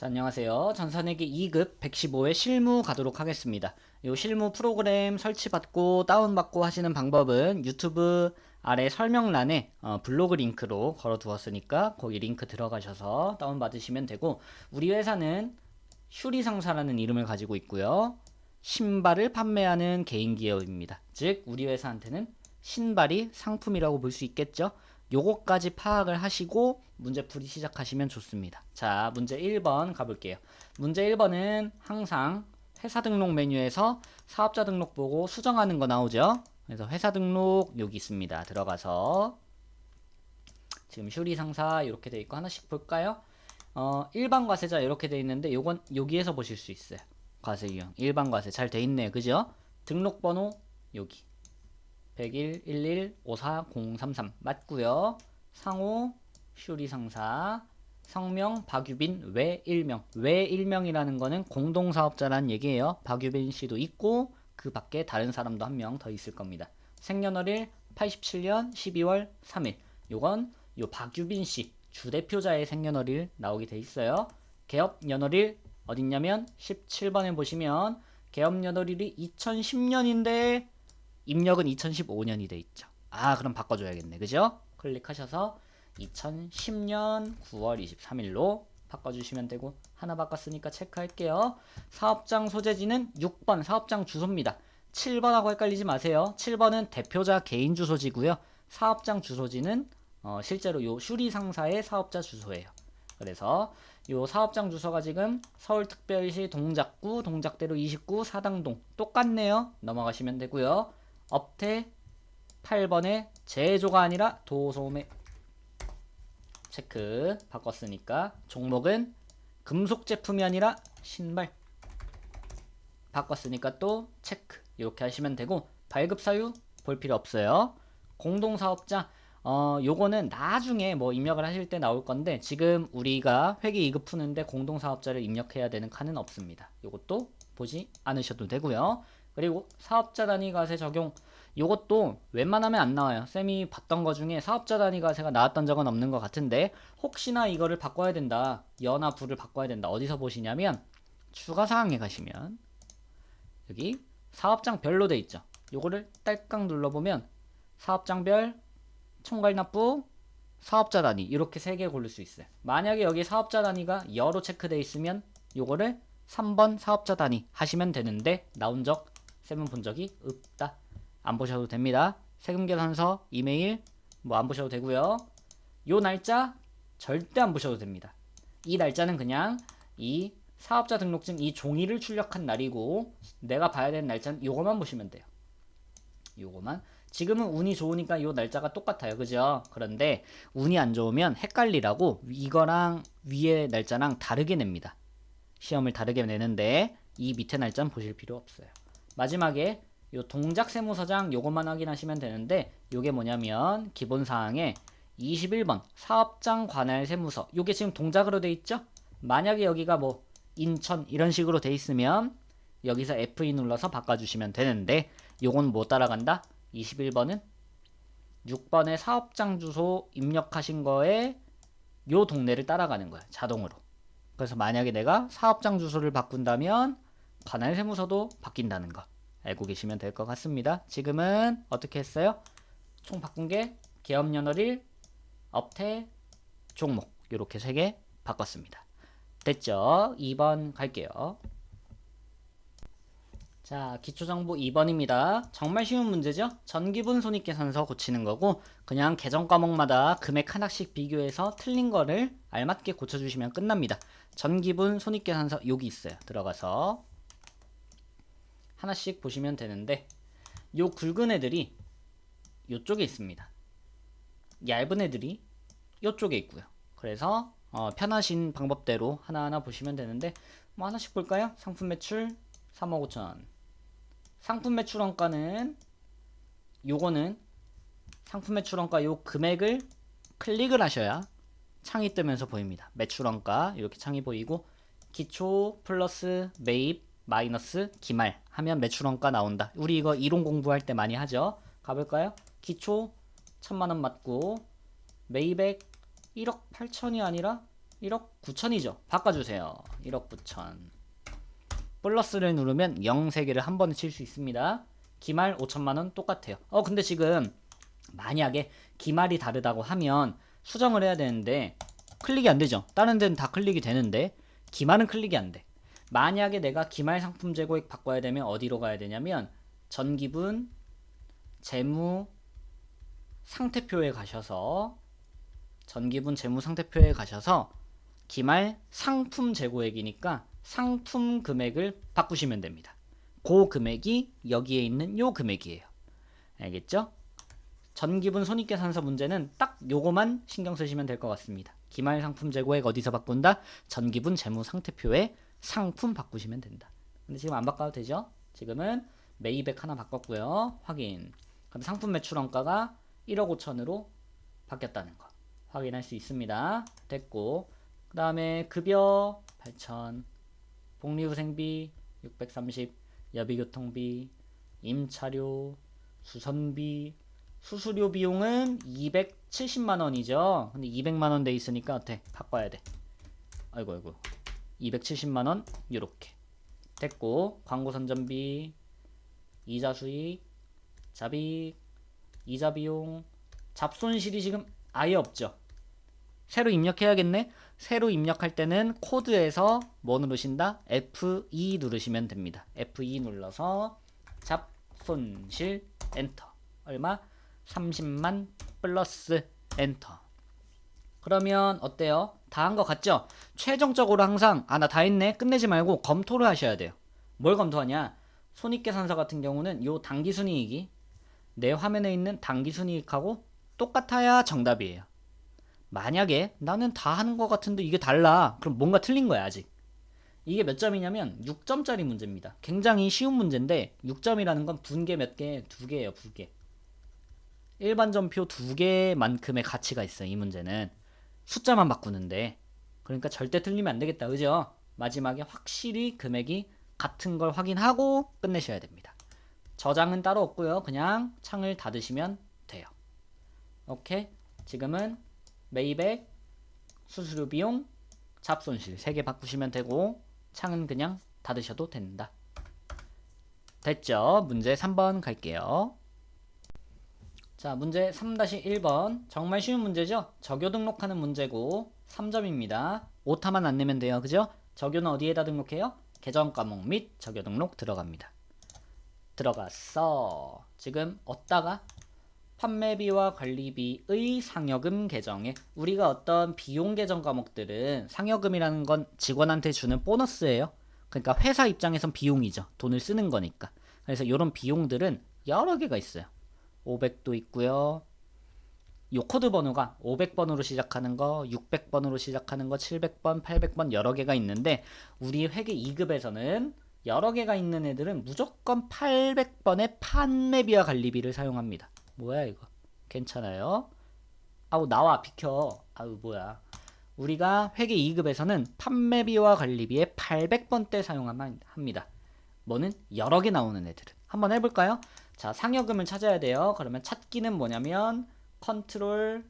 자, 안녕하세요. 전산회계 2급 115회 실무 가도록 하겠습니다. 이 실무 프로그램 설치받고 다운받고 하시는 방법은 유튜브 아래 설명란에 블로그 링크로 걸어 두었으니까 거기 링크 들어가셔서 다운받으시면 되고, 우리 회사는 슈리상사라는 이름을 가지고 있고요. 신발을 판매하는 개인 기업입니다. 즉 우리 회사한테는 신발이 상품이라고 볼 수 있겠죠. 요거까지 파악을 하시고 문제풀이 시작하시면 좋습니다. 자, 문제 1번 가볼게요. 문제 1번은 항상 회사 등록 메뉴에서 사업자 등록 보고 수정하는 거 나오죠. 그래서 회사 등록 여기 있습니다. 들어가서 지금 슈리상사 이렇게 돼 있고 하나씩 볼까요? 일반 과세자 이렇게 돼 있는데 요건 여기에서 보실 수 있어요. 과세 유형 일반 과세 잘 돼 있네요. 그죠? 등록번호 여기 101 11 54 033 맞고요. 상호 슈리상사, 성명 박유빈, 외 일명. 외 일명이라는 거는 공동사업자라는 얘기예요. 박유빈 씨도 있고 그 밖에 다른 사람도 한 명 더 있을 겁니다. 생년월일 87년 12월 3일. 요건 요 박유빈 씨 주대표자의 생년월일 나오게 돼 있어요. 개업 연월일 어딨냐면 17번에 보시면 개업 연월일이 2010년인데 입력은 2015년이 돼 있죠. 아, 그럼 바꿔줘야겠네. 그죠? 클릭하셔서 2010년 9월 23일로 바꿔주시면 되고, 하나 바꿨으니까 체크할게요. 사업장 소재지는 6번 사업장 주소입니다. 7번하고 헷갈리지 마세요. 7번은 대표자 개인 주소지고요. 사업장 주소지는 실제로 요 슈리상사의 사업자 주소예요. 그래서 요 사업장 주소가 지금 서울특별시 동작구 동작대로 29 사당동 똑같네요. 넘어가시면 되고요. 업태 8번에 제조가 아니라 도소매 체크 바꿨으니까, 종목은 금속 제품이 아니라 신발 바꿨으니까 또 체크 이렇게 하시면 되고, 발급 사유 볼 필요 없어요. 공동사업자 요거는 나중에 뭐 입력을 하실 때 나올 건데, 지금 우리가 회계 2급 푸는데 공동사업자를 입력해야 되는 칸은 없습니다. 요것도 보지 않으셔도 되고요. 그리고 사업자 단위 과세 적용 요것도 웬만하면 안 나와요. 쌤이 봤던 거 중에 사업자 단위 과세가 나왔던 적은 없는 것 같은데, 혹시나 이거를 바꿔야 된다, 연하 부를 바꿔야 된다, 어디서 보시냐면 추가사항에 가시면 여기 사업장별로 돼 있죠. 요거를 딸깍 눌러보면 사업장별, 총괄납부, 사업자 단위 이렇게 3개 고를 수 있어요. 만약에 여기 사업자 단위가 여로 체크돼 있으면 요거를 3번 사업자 단위 하시면 되는데, 나온 적 쌤은 본 적이 없다. 안 보셔도 됩니다. 세금계산서, 이메일 뭐 안 보셔도 되고요. 요 날짜 절대 안 보셔도 됩니다. 이 날짜는 그냥 이 사업자 등록증 이 종이를 출력한 날이고, 내가 봐야 되는 날짜는 요거만 보시면 돼요. 요거만. 지금은 운이 좋으니까 요 날짜가 똑같아요. 그죠? 그런데 운이 안 좋으면 헷갈리라고 이거랑 위에 날짜랑 다르게 냅니다. 시험을 다르게 내는데 이 밑에 날짜는 보실 필요 없어요. 마지막에 요 동작세무서장 요것만 확인하시면 되는데, 요게 뭐냐면 기본사항에 21번 사업장 관할 세무서, 요게 지금 동작으로 돼 있죠? 만약에 여기가 뭐 인천 이런 식으로 돼 있으면 여기서 F2 눌러서 바꿔주시면 되는데, 요건 뭐 따라간다? 21번은 6번의 사업장 주소 입력하신 거에 요 동네를 따라가는 거야, 자동으로. 그래서 만약에 내가 사업장 주소를 바꾼다면 관할 세무서도 바뀐다는 거 알고 계시면 될 것 같습니다. 지금은 어떻게 했어요? 총 바꾼 게 개업 연월일, 업태, 종목 이렇게 3개 바꿨습니다. 됐죠? 2번 갈게요. 자, 기초정보 2번입니다. 정말 쉬운 문제죠? 전기분 손익계산서 고치는 거고, 그냥 계정 과목마다 금액 하나씩 비교해서 틀린 거를 알맞게 고쳐주시면 끝납니다. 전기분 손익계산서 여기 있어요. 들어가서 하나씩 보시면 되는데, 요 굵은 애들이 요쪽에 있습니다. 얇은 애들이 요쪽에 있고요. 그래서 편하신 방법대로 하나하나 보시면 되는데, 뭐 하나씩 볼까요? 상품 매출 3억 5천. 상품 매출 원가는 요거는 상품 매출 원가 요 금액을 클릭을 하셔야 창이 뜨면서 보입니다. 매출 원가 이렇게 창이 보이고, 기초 플러스 매입 마이너스 기말 하면 매출 원가 나온다. 우리 이거 이론 공부할 때 많이 하죠. 가볼까요? 기초 1000만원 맞고 매입액 1억 8천이 아니라 1억 9천이죠. 바꿔주세요. 1억 9천. 플러스를 누르면 0 3개를 한 번에 칠 수 있습니다. 기말 5천만원 똑같아요. 근데 지금 만약에 기말이 다르다고 하면 수정을 해야 되는데 클릭이 안 되죠. 다른 데는 다 클릭이 되는데 기말은 클릭이 안 돼. 만약에 내가 기말 상품 재고액 바꿔야 되면 어디로 가야 되냐면 전기분 재무 상태표에 가셔서 전기분 재무 상태표에 가셔서 기말 상품 재고액이니까 상품 금액을 바꾸시면 됩니다. 그 금액이 여기에 있는 요 금액이에요. 알겠죠? 전기분 손익계산서 문제는 딱 요거만 신경 쓰시면 될 것 같습니다. 기말 상품 재고액 어디서 바꾼다? 전기분 재무 상태표에 상품 바꾸시면 된다. 근데 지금 안 바꿔도 되죠? 지금은 매입액 하나 바꿨고요. 확인. 그럼 상품 매출 원가가 1억 5천으로 바뀌었다는 거 확인할 수 있습니다. 됐고, 그 다음에 급여 8천, 복리후생비 630, 여비교통비, 임차료, 수선비, 수수료 비용은 270만원이죠. 근데 200만원 돼 있으니까 어때? 바꿔야 돼. 아이고 270만원 요렇게 됐고, 광고 선전비, 이자 수익, 잡익, 이자 비용, 잡손실이 지금 아예 없죠. 새로 입력해야겠네. 새로 입력할 때는 코드에서 뭐 누르신다? F2 누르시면 됩니다. F2 눌러서 잡손실 엔터. 얼마? 30만 플러스 엔터. 그러면 어때요? 다 한 것 같죠? 최종적으로 항상 나 다 했네 끝내지 말고 검토를 하셔야 돼요. 뭘 검토하냐? 손익계산서 같은 경우는 요 당기순이익이 내 화면에 있는 당기순이익하고 똑같아야 정답이에요. 만약에 나는 다 하는 것 같은데 이게 달라, 그럼 뭔가 틀린 거야 아직. 이게 몇 점이냐면 6점짜리 문제입니다. 굉장히 쉬운 문제인데 6점이라는 건 분계 몇 개? 2개예요. 2개. 일반점표 2개만큼의 가치가 있어요. 이 문제는 숫자만 바꾸는데. 그러니까 절대 틀리면 안 되겠다, 그죠? 마지막에 확실히 금액이 같은 걸 확인하고 끝내셔야 됩니다. 저장은 따로 없고요. 그냥 창을 닫으시면 돼요. 오케이? 지금은 매입액, 수수료 비용, 잡손실 3개 바꾸시면 되고 창은 그냥 닫으셔도 된다. 됐죠? 문제 3번 갈게요. 자, 문제 3-1번. 정말 쉬운 문제죠? 적요 등록하는 문제고 3점입니다. 오타만 안 내면 돼요. 그죠? 적요는 어디에다 등록해요? 계정 과목 및 적요 등록 들어갑니다. 들어갔어. 지금 얻다가 판매비와 관리비의 상여금 계정에 우리가 어떤 비용 계정 과목들은 상여금이라는 건 직원한테 주는 보너스예요. 그러니까 회사 입장에선 비용이죠. 돈을 쓰는 거니까. 그래서 이런 비용들은 여러 개가 있어요. 500도 있고요. 요 코드 번호가 500번으로 시작하는 거, 600번으로 시작하는 거, 700번, 800번 여러 개가 있는데 우리 회계 2급에서는 여러 개가 있는 애들은 무조건 800번의 판매비와 관리비를 사용합니다. 뭐야 이거? 괜찮아요? 아우 나와 비켜. 아우 뭐야. 우리가 회계 2급에서는 판매비와 관리비에 800번대 사용합니다. 뭐는 여러 개 나오는 애들은. 한번 해볼까요? 자, 상여금을 찾아야 돼요. 그러면 찾기는 뭐냐면 컨트롤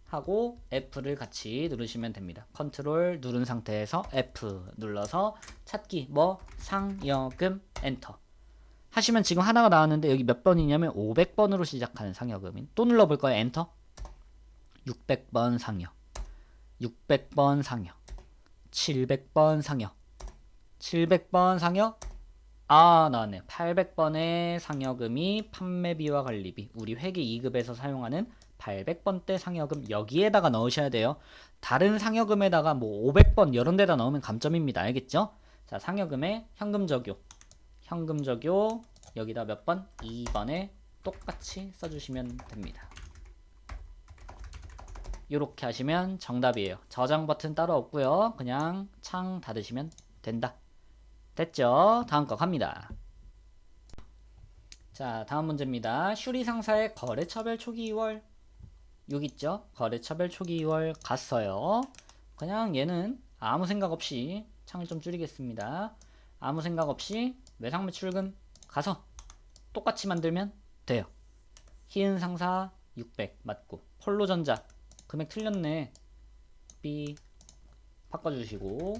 하고 F를 같이 누르시면 됩니다. 컨트롤 누른 상태에서 F 눌러서 찾기 뭐 상여금 엔터 하시면 지금 하나가 나왔는데 여기 몇 번이냐면 500번으로 시작하는 상여금인. 또 눌러볼까요? 엔터. 600번 상여, 600번 상여, 700번 상여, 700번 상여. 나왔네요. 800번의 상여금이 판매비와 관리비, 우리 회계 2급에서 사용하는 800번대 상여금 여기에다가 넣으셔야 돼요. 다른 상여금에다가 뭐 500번 이런 데다 넣으면 감점입니다. 알겠죠? 자, 상여금에 현금 적용, 현금 적용 여기다 몇 번? 2번에 똑같이 써주시면 됩니다. 이렇게 하시면 정답이에요. 저장 버튼 따로 없고요. 그냥 창 닫으시면 된다. 됐죠? 다음 거 갑니다. 자, 다음 문제입니다. 슈리상사의 거래처별 초기 2월 6 있죠? 거래처별 초기 2월 갔어요. 그냥 얘는 아무 생각 없이 창을 좀 줄이겠습니다. 아무 생각 없이 매상매출금 가서 똑같이 만들면 돼요. 희은상사 600 맞고 폴로전자 금액 틀렸네. B 바꿔주시고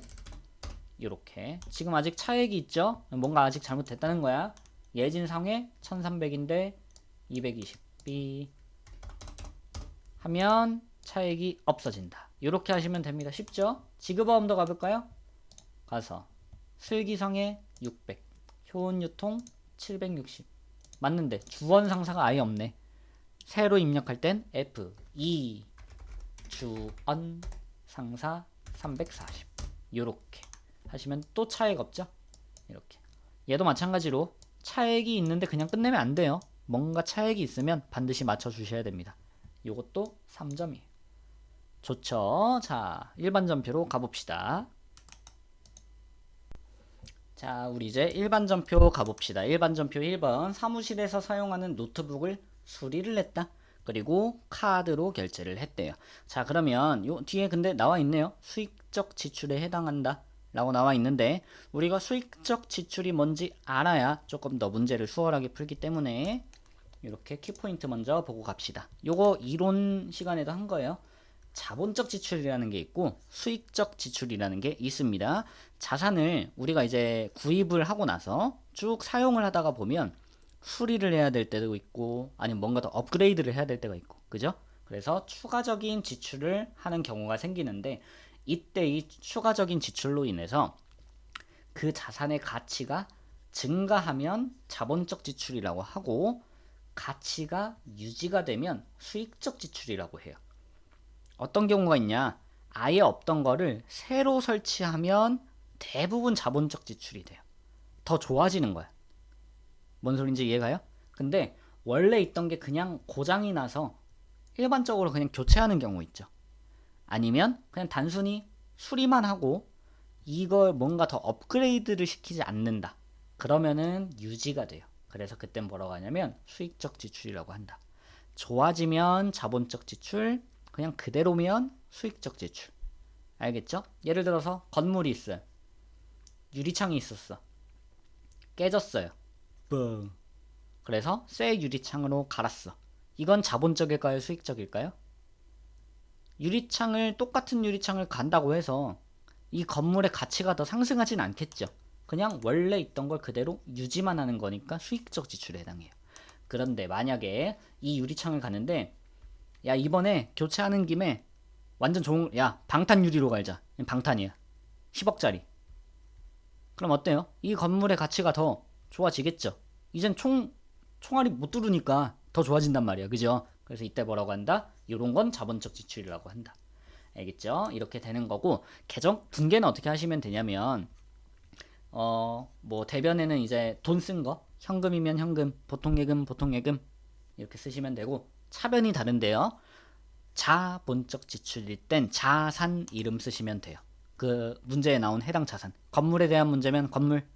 이렇게 지금 아직 차액이 있죠? 뭔가 아직 잘못됐다는 거야. 예진상회 1300인데 220B 하면 차액이 없어진다. 이렇게 하시면 됩니다. 쉽죠? 지급어음도 가볼까요? 가서 슬기상회 600 효은유통 760 맞는데 주원상사가 아예 없네. 새로 입력할 땐 F 2 주언 상사 340 요렇게 하시면 또 차액 없죠? 이렇게 얘도 마찬가지로 차액이 있는데 그냥 끝내면 안 돼요. 뭔가 차액이 있으면 반드시 맞춰 주셔야 됩니다. 요것도 3점이에요. 좋죠? 자, 일반전표로 가봅시다. 자, 우리 이제 일반전표 가봅시다. 일반전표 1번 사무실에서 사용하는 노트북을 수리를 했다. 그리고 카드로 결제를 했대요. 자, 그러면 요 뒤에 근데 나와 있네요. 수익적 지출에 해당한다 라고 나와 있는데 우리가 수익적 지출이 뭔지 알아야 조금 더 문제를 수월하게 풀기 때문에 이렇게 키포인트 먼저 보고 갑시다. 요거 이론 시간에도 한 거예요. 자본적 지출이라는 게 있고 수익적 지출이라는 게 있습니다. 자산을 우리가 이제 구입을 하고 나서 쭉 사용을 하다가 보면 수리를 해야 될 때도 있고 아니면 뭔가 더 업그레이드를 해야 될 때가 있고 그죠? 그래서 추가적인 지출을 하는 경우가 생기는데 이때 이 추가적인 지출로 인해서 그 자산의 가치가 증가하면 자본적 지출이라고 하고 가치가 유지가 되면 수익적 지출이라고 해요. 어떤 경우가 있냐? 아예 없던 거를 새로 설치하면 대부분 자본적 지출이 돼요. 더 좋아지는 거야. 뭔 소린지 이해가요? 근데 원래 있던 게 그냥 고장이 나서 일반적으로 그냥 교체하는 경우 있죠. 아니면 그냥 단순히 수리만 하고 이걸 뭔가 더 업그레이드를 시키지 않는다. 그러면은 유지가 돼요. 그래서 그땐 뭐라고 하냐면 수익적 지출이라고 한다. 좋아지면 자본적 지출, 그냥 그대로면 수익적 지출. 알겠죠? 예를 들어서 건물이 있어요. 유리창이 있었어. 깨졌어요. 뻥. 그래서 새 유리창으로 갈았어. 이건 자본적일까요? 수익적일까요? 똑같은 유리창을 간다고 해서 이 건물의 가치가 더 상승하진 않겠죠. 그냥 원래 있던 걸 그대로 유지만 하는 거니까 수익적 지출에 해당해요. 그런데 만약에 이 유리창을 가는데 야 이번에 교체하는 김에 완전 좋은 야 방탄 유리로 갈자. 방탄이야. 10억짜리. 그럼 어때요? 이 건물의 가치가 더 좋아지겠죠. 이젠 총알이 못 뚫으니까 더 좋아진단 말이야. 그죠? 그래서 이때 뭐라고 한다? 이런 건 자본적 지출이라고 한다. 알겠죠? 이렇게 되는 거고 계정 분계는 어떻게 하시면 되냐면 뭐 대변에는 이제 돈 쓴 거 현금이면 현금, 보통예금 이렇게 쓰시면 되고 차변이 다른데요. 자본적 지출일 땐 자산 이름 쓰시면 돼요. 그 문제에 나온 해당 자산. 건물에 대한 문제면 건물,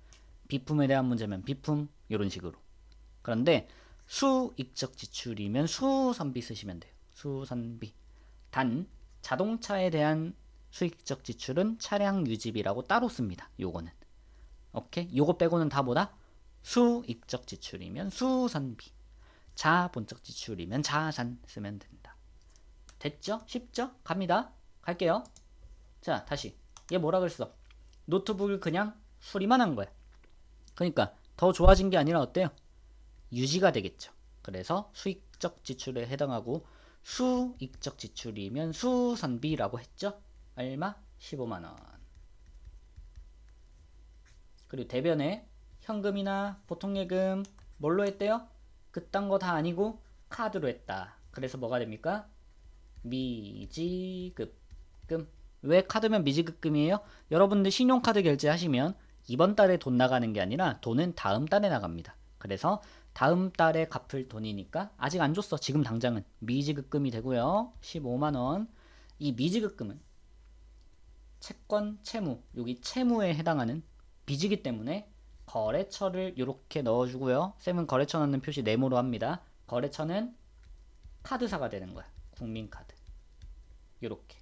비품에 대한 문제면 비품 이런 식으로. 그런데 수익적 지출이면 수선비 쓰시면 돼요. 수선비. 단 자동차에 대한 수익적 지출은 차량 유지비라고 따로 씁니다. 요거는. 오케이? 요거 빼고는 다 뭐다? 수익적 지출이면 수선비. 자본적 지출이면 자산 쓰면 된다. 됐죠? 쉽죠? 갑니다. 갈게요. 자, 다시. 얘 뭐라 그랬어? 노트북을 그냥 수리만 한 거야. 그러니까 더 좋아진 게 아니라 어때요? 유지가 되겠죠. 그래서 수익적 지출에 해당하고 수익적 지출이면 수선비라고 했죠. 얼마? 15만원. 그리고 대변에 현금이나 보통예금 뭘로 했대요? 그딴 거 다 아니고 카드로 했다. 그래서 뭐가 됩니까? 미지급금. 왜 카드면 미지급금이에요? 여러분들 신용카드 결제하시면 이번 달에 돈 나가는 게 아니라 돈은 다음 달에 나갑니다. 그래서 다음 달에 갚을 돈이니까 아직 안 줬어. 지금 당장은 미지급금이 되고요. 15만원. 이 미지급금은 채권, 채무, 여기 채무에 해당하는 빚이기 때문에 거래처를 이렇게 넣어주고요. 쌤은 거래처 넣는 표시 네모로 합니다. 거래처는 카드사가 되는 거야. 국민카드. 이렇게.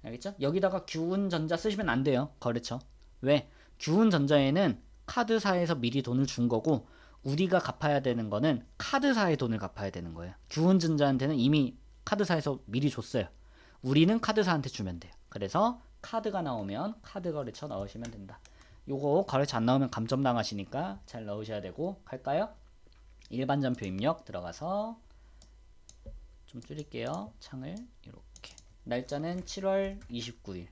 알겠죠? 여기다가 규운전자 쓰시면 안 돼요. 거래처. 왜? 규운전자에는 카드사에서 미리 돈을 준 거고 우리가 갚아야 되는 거는 카드사의 돈을 갚아야 되는 거예요. 규운전자한테는 이미 카드사에서 미리 줬어요. 우리는 카드사한테 주면 돼요. 그래서 카드가 나오면 카드 거래처 넣으시면 된다. 요거 거래처 안 나오면 감점 당하시니까 잘 넣으셔야 되고. 갈까요? 일반 전표 입력 들어가서 좀 줄일게요. 창을 이렇게. 날짜는 7월 29일.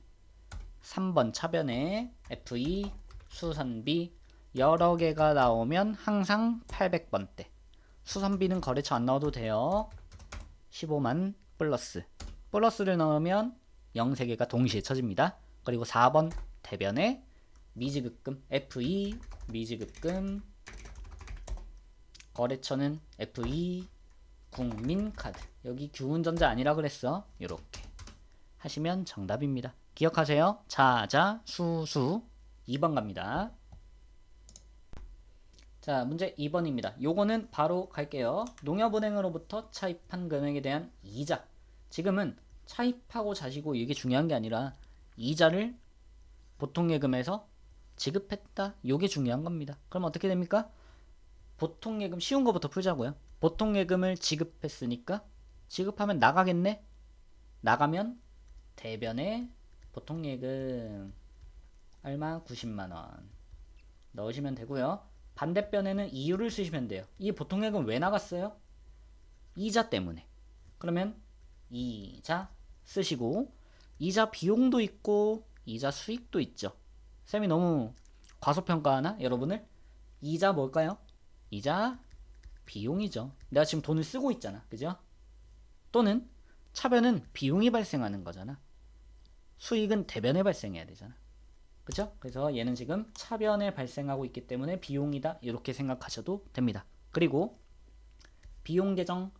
3번 차변에 FE 수선비 여러 개가 나오면 항상 800번대. 수선비는 거래처 안 넣어도 돼요. 15만 플러스. 플러스를 넣으면 0 3개가 동시에 쳐집니다. 그리고 4번 대변에 미지급금 FE 미지급금 거래처는 FE 국민카드. 여기 규운전자 아니라 그랬어. 이렇게 하시면 정답입니다. 기억하세요. 자자 수수. 2번 갑니다. 자, 문제 2번입니다. 요거는 바로 갈게요. 농협은행으로부터 차입한 금액에 대한 이자. 지금은 차입하고 자시고 이게 중요한 게 아니라 이자를 보통예금에서 지급했다. 요게 중요한 겁니다. 그럼 어떻게 됩니까? 보통예금 쉬운 거부터 풀자고요. 보통예금을 지급했으니까 지급하면 나가겠네? 나가면 대변에 보통예금 얼마? 90만원 넣으시면 되고요. 반대편에는 이유를 쓰시면 돼요. 이 보통예금 왜 나갔어요? 이자 때문에. 그러면 이자 쓰시고 이자 비용도 있고 이자 수익도 있죠. 쌤이 너무 과소평가하나? 여러분을? 이자 뭘까요? 이자 비용이죠. 내가 지금 돈을 쓰고 있잖아. 그죠? 또는 차변은 비용이 발생하는 거잖아. 수익은 대변에 발생해야 되잖아. 그죠? 그래서 얘는 지금 차변에 발생하고 있기 때문에 비용이다. 이렇게 생각하셔도 됩니다. 그리고 비용 계정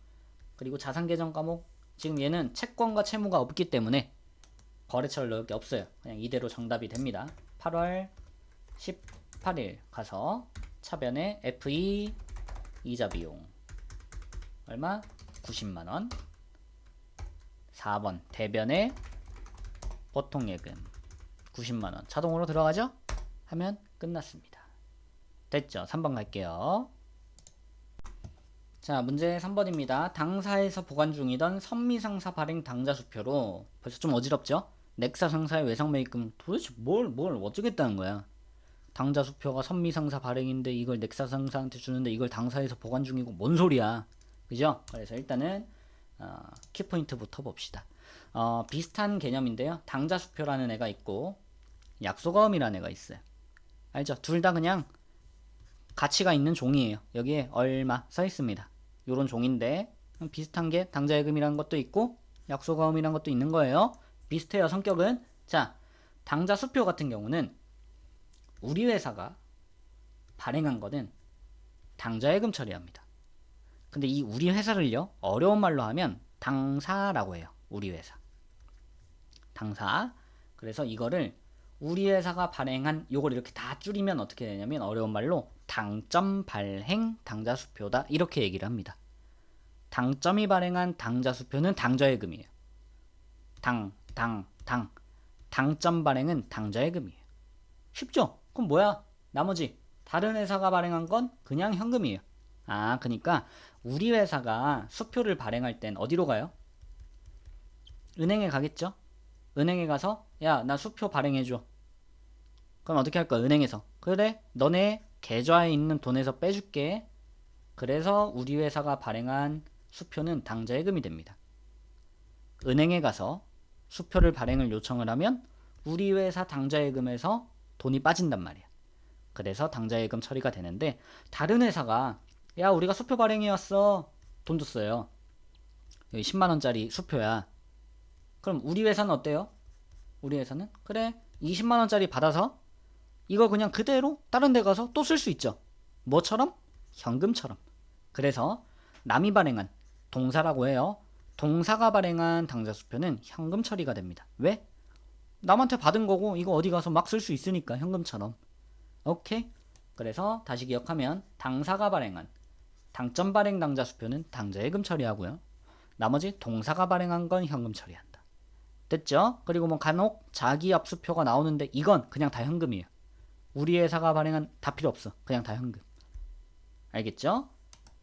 그리고 자산 계정 과목 지금 얘는 채권과 채무가 없기 때문에 거래처를 넣을 게 없어요. 그냥 이대로 정답이 됩니다. 8월 18일 가서 차변에 FE 이자 비용 얼마? 90만원. 4번 대변에 보통예금 90만원 자동으로 들어가죠? 하면 끝났습니다. 됐죠? 3번 갈게요. 자, 문제 3번입니다. 당사에서 보관 중이던 선미상사 발행 당자 수표로 벌써 좀 어지럽죠? 넥사 상사의 외상매입금 도대체 뭘 어쩌겠다는 거야. 당자 수표가 선미상사 발행인데 이걸 넥사 상사한테 주는데 이걸 당사에서 보관 중이고 뭔 소리야. 그죠? 그래서 일단은 키포인트부터 봅시다. 비슷한 개념인데요. 당자 수표라는 애가 있고 약속어음이라는 애가 있어요. 알죠? 둘 다 그냥 가치가 있는 종이에요. 여기에 얼마 써 있습니다. 요런 종인데 비슷한 게 당자예금이라는 것도 있고 약속어음이라는 것도 있는 거예요. 비슷해요. 성격은. 자, 당자 수표 같은 경우는 우리 회사가 발행한 거는 당자예금 처리합니다. 근데 이 우리 회사를요, 어려운 말로 하면 당사라고 해요. 우리 회사. 당사. 그래서 이거를 우리 회사가 발행한 요걸 이렇게 다 줄이면 어떻게 되냐면 어려운 말로 당점 발행 당자수표다. 이렇게 얘기를 합니다. 당점이 발행한 당자수표는 당자예금이에요. 당점 발행은 당자예금이에요. 쉽죠? 그럼 뭐야? 나머지 다른 회사가 발행한 건 그냥 현금이에요. 그러니까 우리 회사가 수표를 발행할 땐 어디로 가요? 은행에 가겠죠? 은행에 가서 야, 나 수표 발행해줘. 그럼 어떻게 할 거야? 은행에서. 그래, 너네 계좌에 있는 돈에서 빼줄게. 그래서 우리 회사가 발행한 수표는 당자예금이 됩니다. 은행에 가서 수표를 발행을 요청을 하면 우리 회사 당자예금에서 돈이 빠진단 말이야. 그래서 당자예금 처리가 되는데 다른 회사가 야, 우리가 수표 발행해 왔어. 돈 줬어요. 여기 10만원짜리 수표야. 그럼 우리 회사는 어때요? 우리 회사는 그래 20만원짜리 받아서 이거 그냥 그대로 다른 데 가서 또 쓸 수 있죠. 뭐처럼? 현금처럼. 그래서 남이 발행한 동사라고 해요. 동사가 발행한 당자수표는 현금 처리가 됩니다. 왜? 남한테 받은 거고 이거 어디 가서 막 쓸 수 있으니까 현금처럼. 오케이? 그래서 다시 기억하면 당사가 발행한 당점 발행 당자수표는 당자예금 처리하고요. 나머지 동사가 발행한 건 현금 처리한다. 됐죠? 그리고 뭐 간혹 자기압 수표가 나오는데 이건 그냥 다 현금이에요. 우리 회사가 발행한 다 필요 없어. 그냥 다 현금. 알겠죠?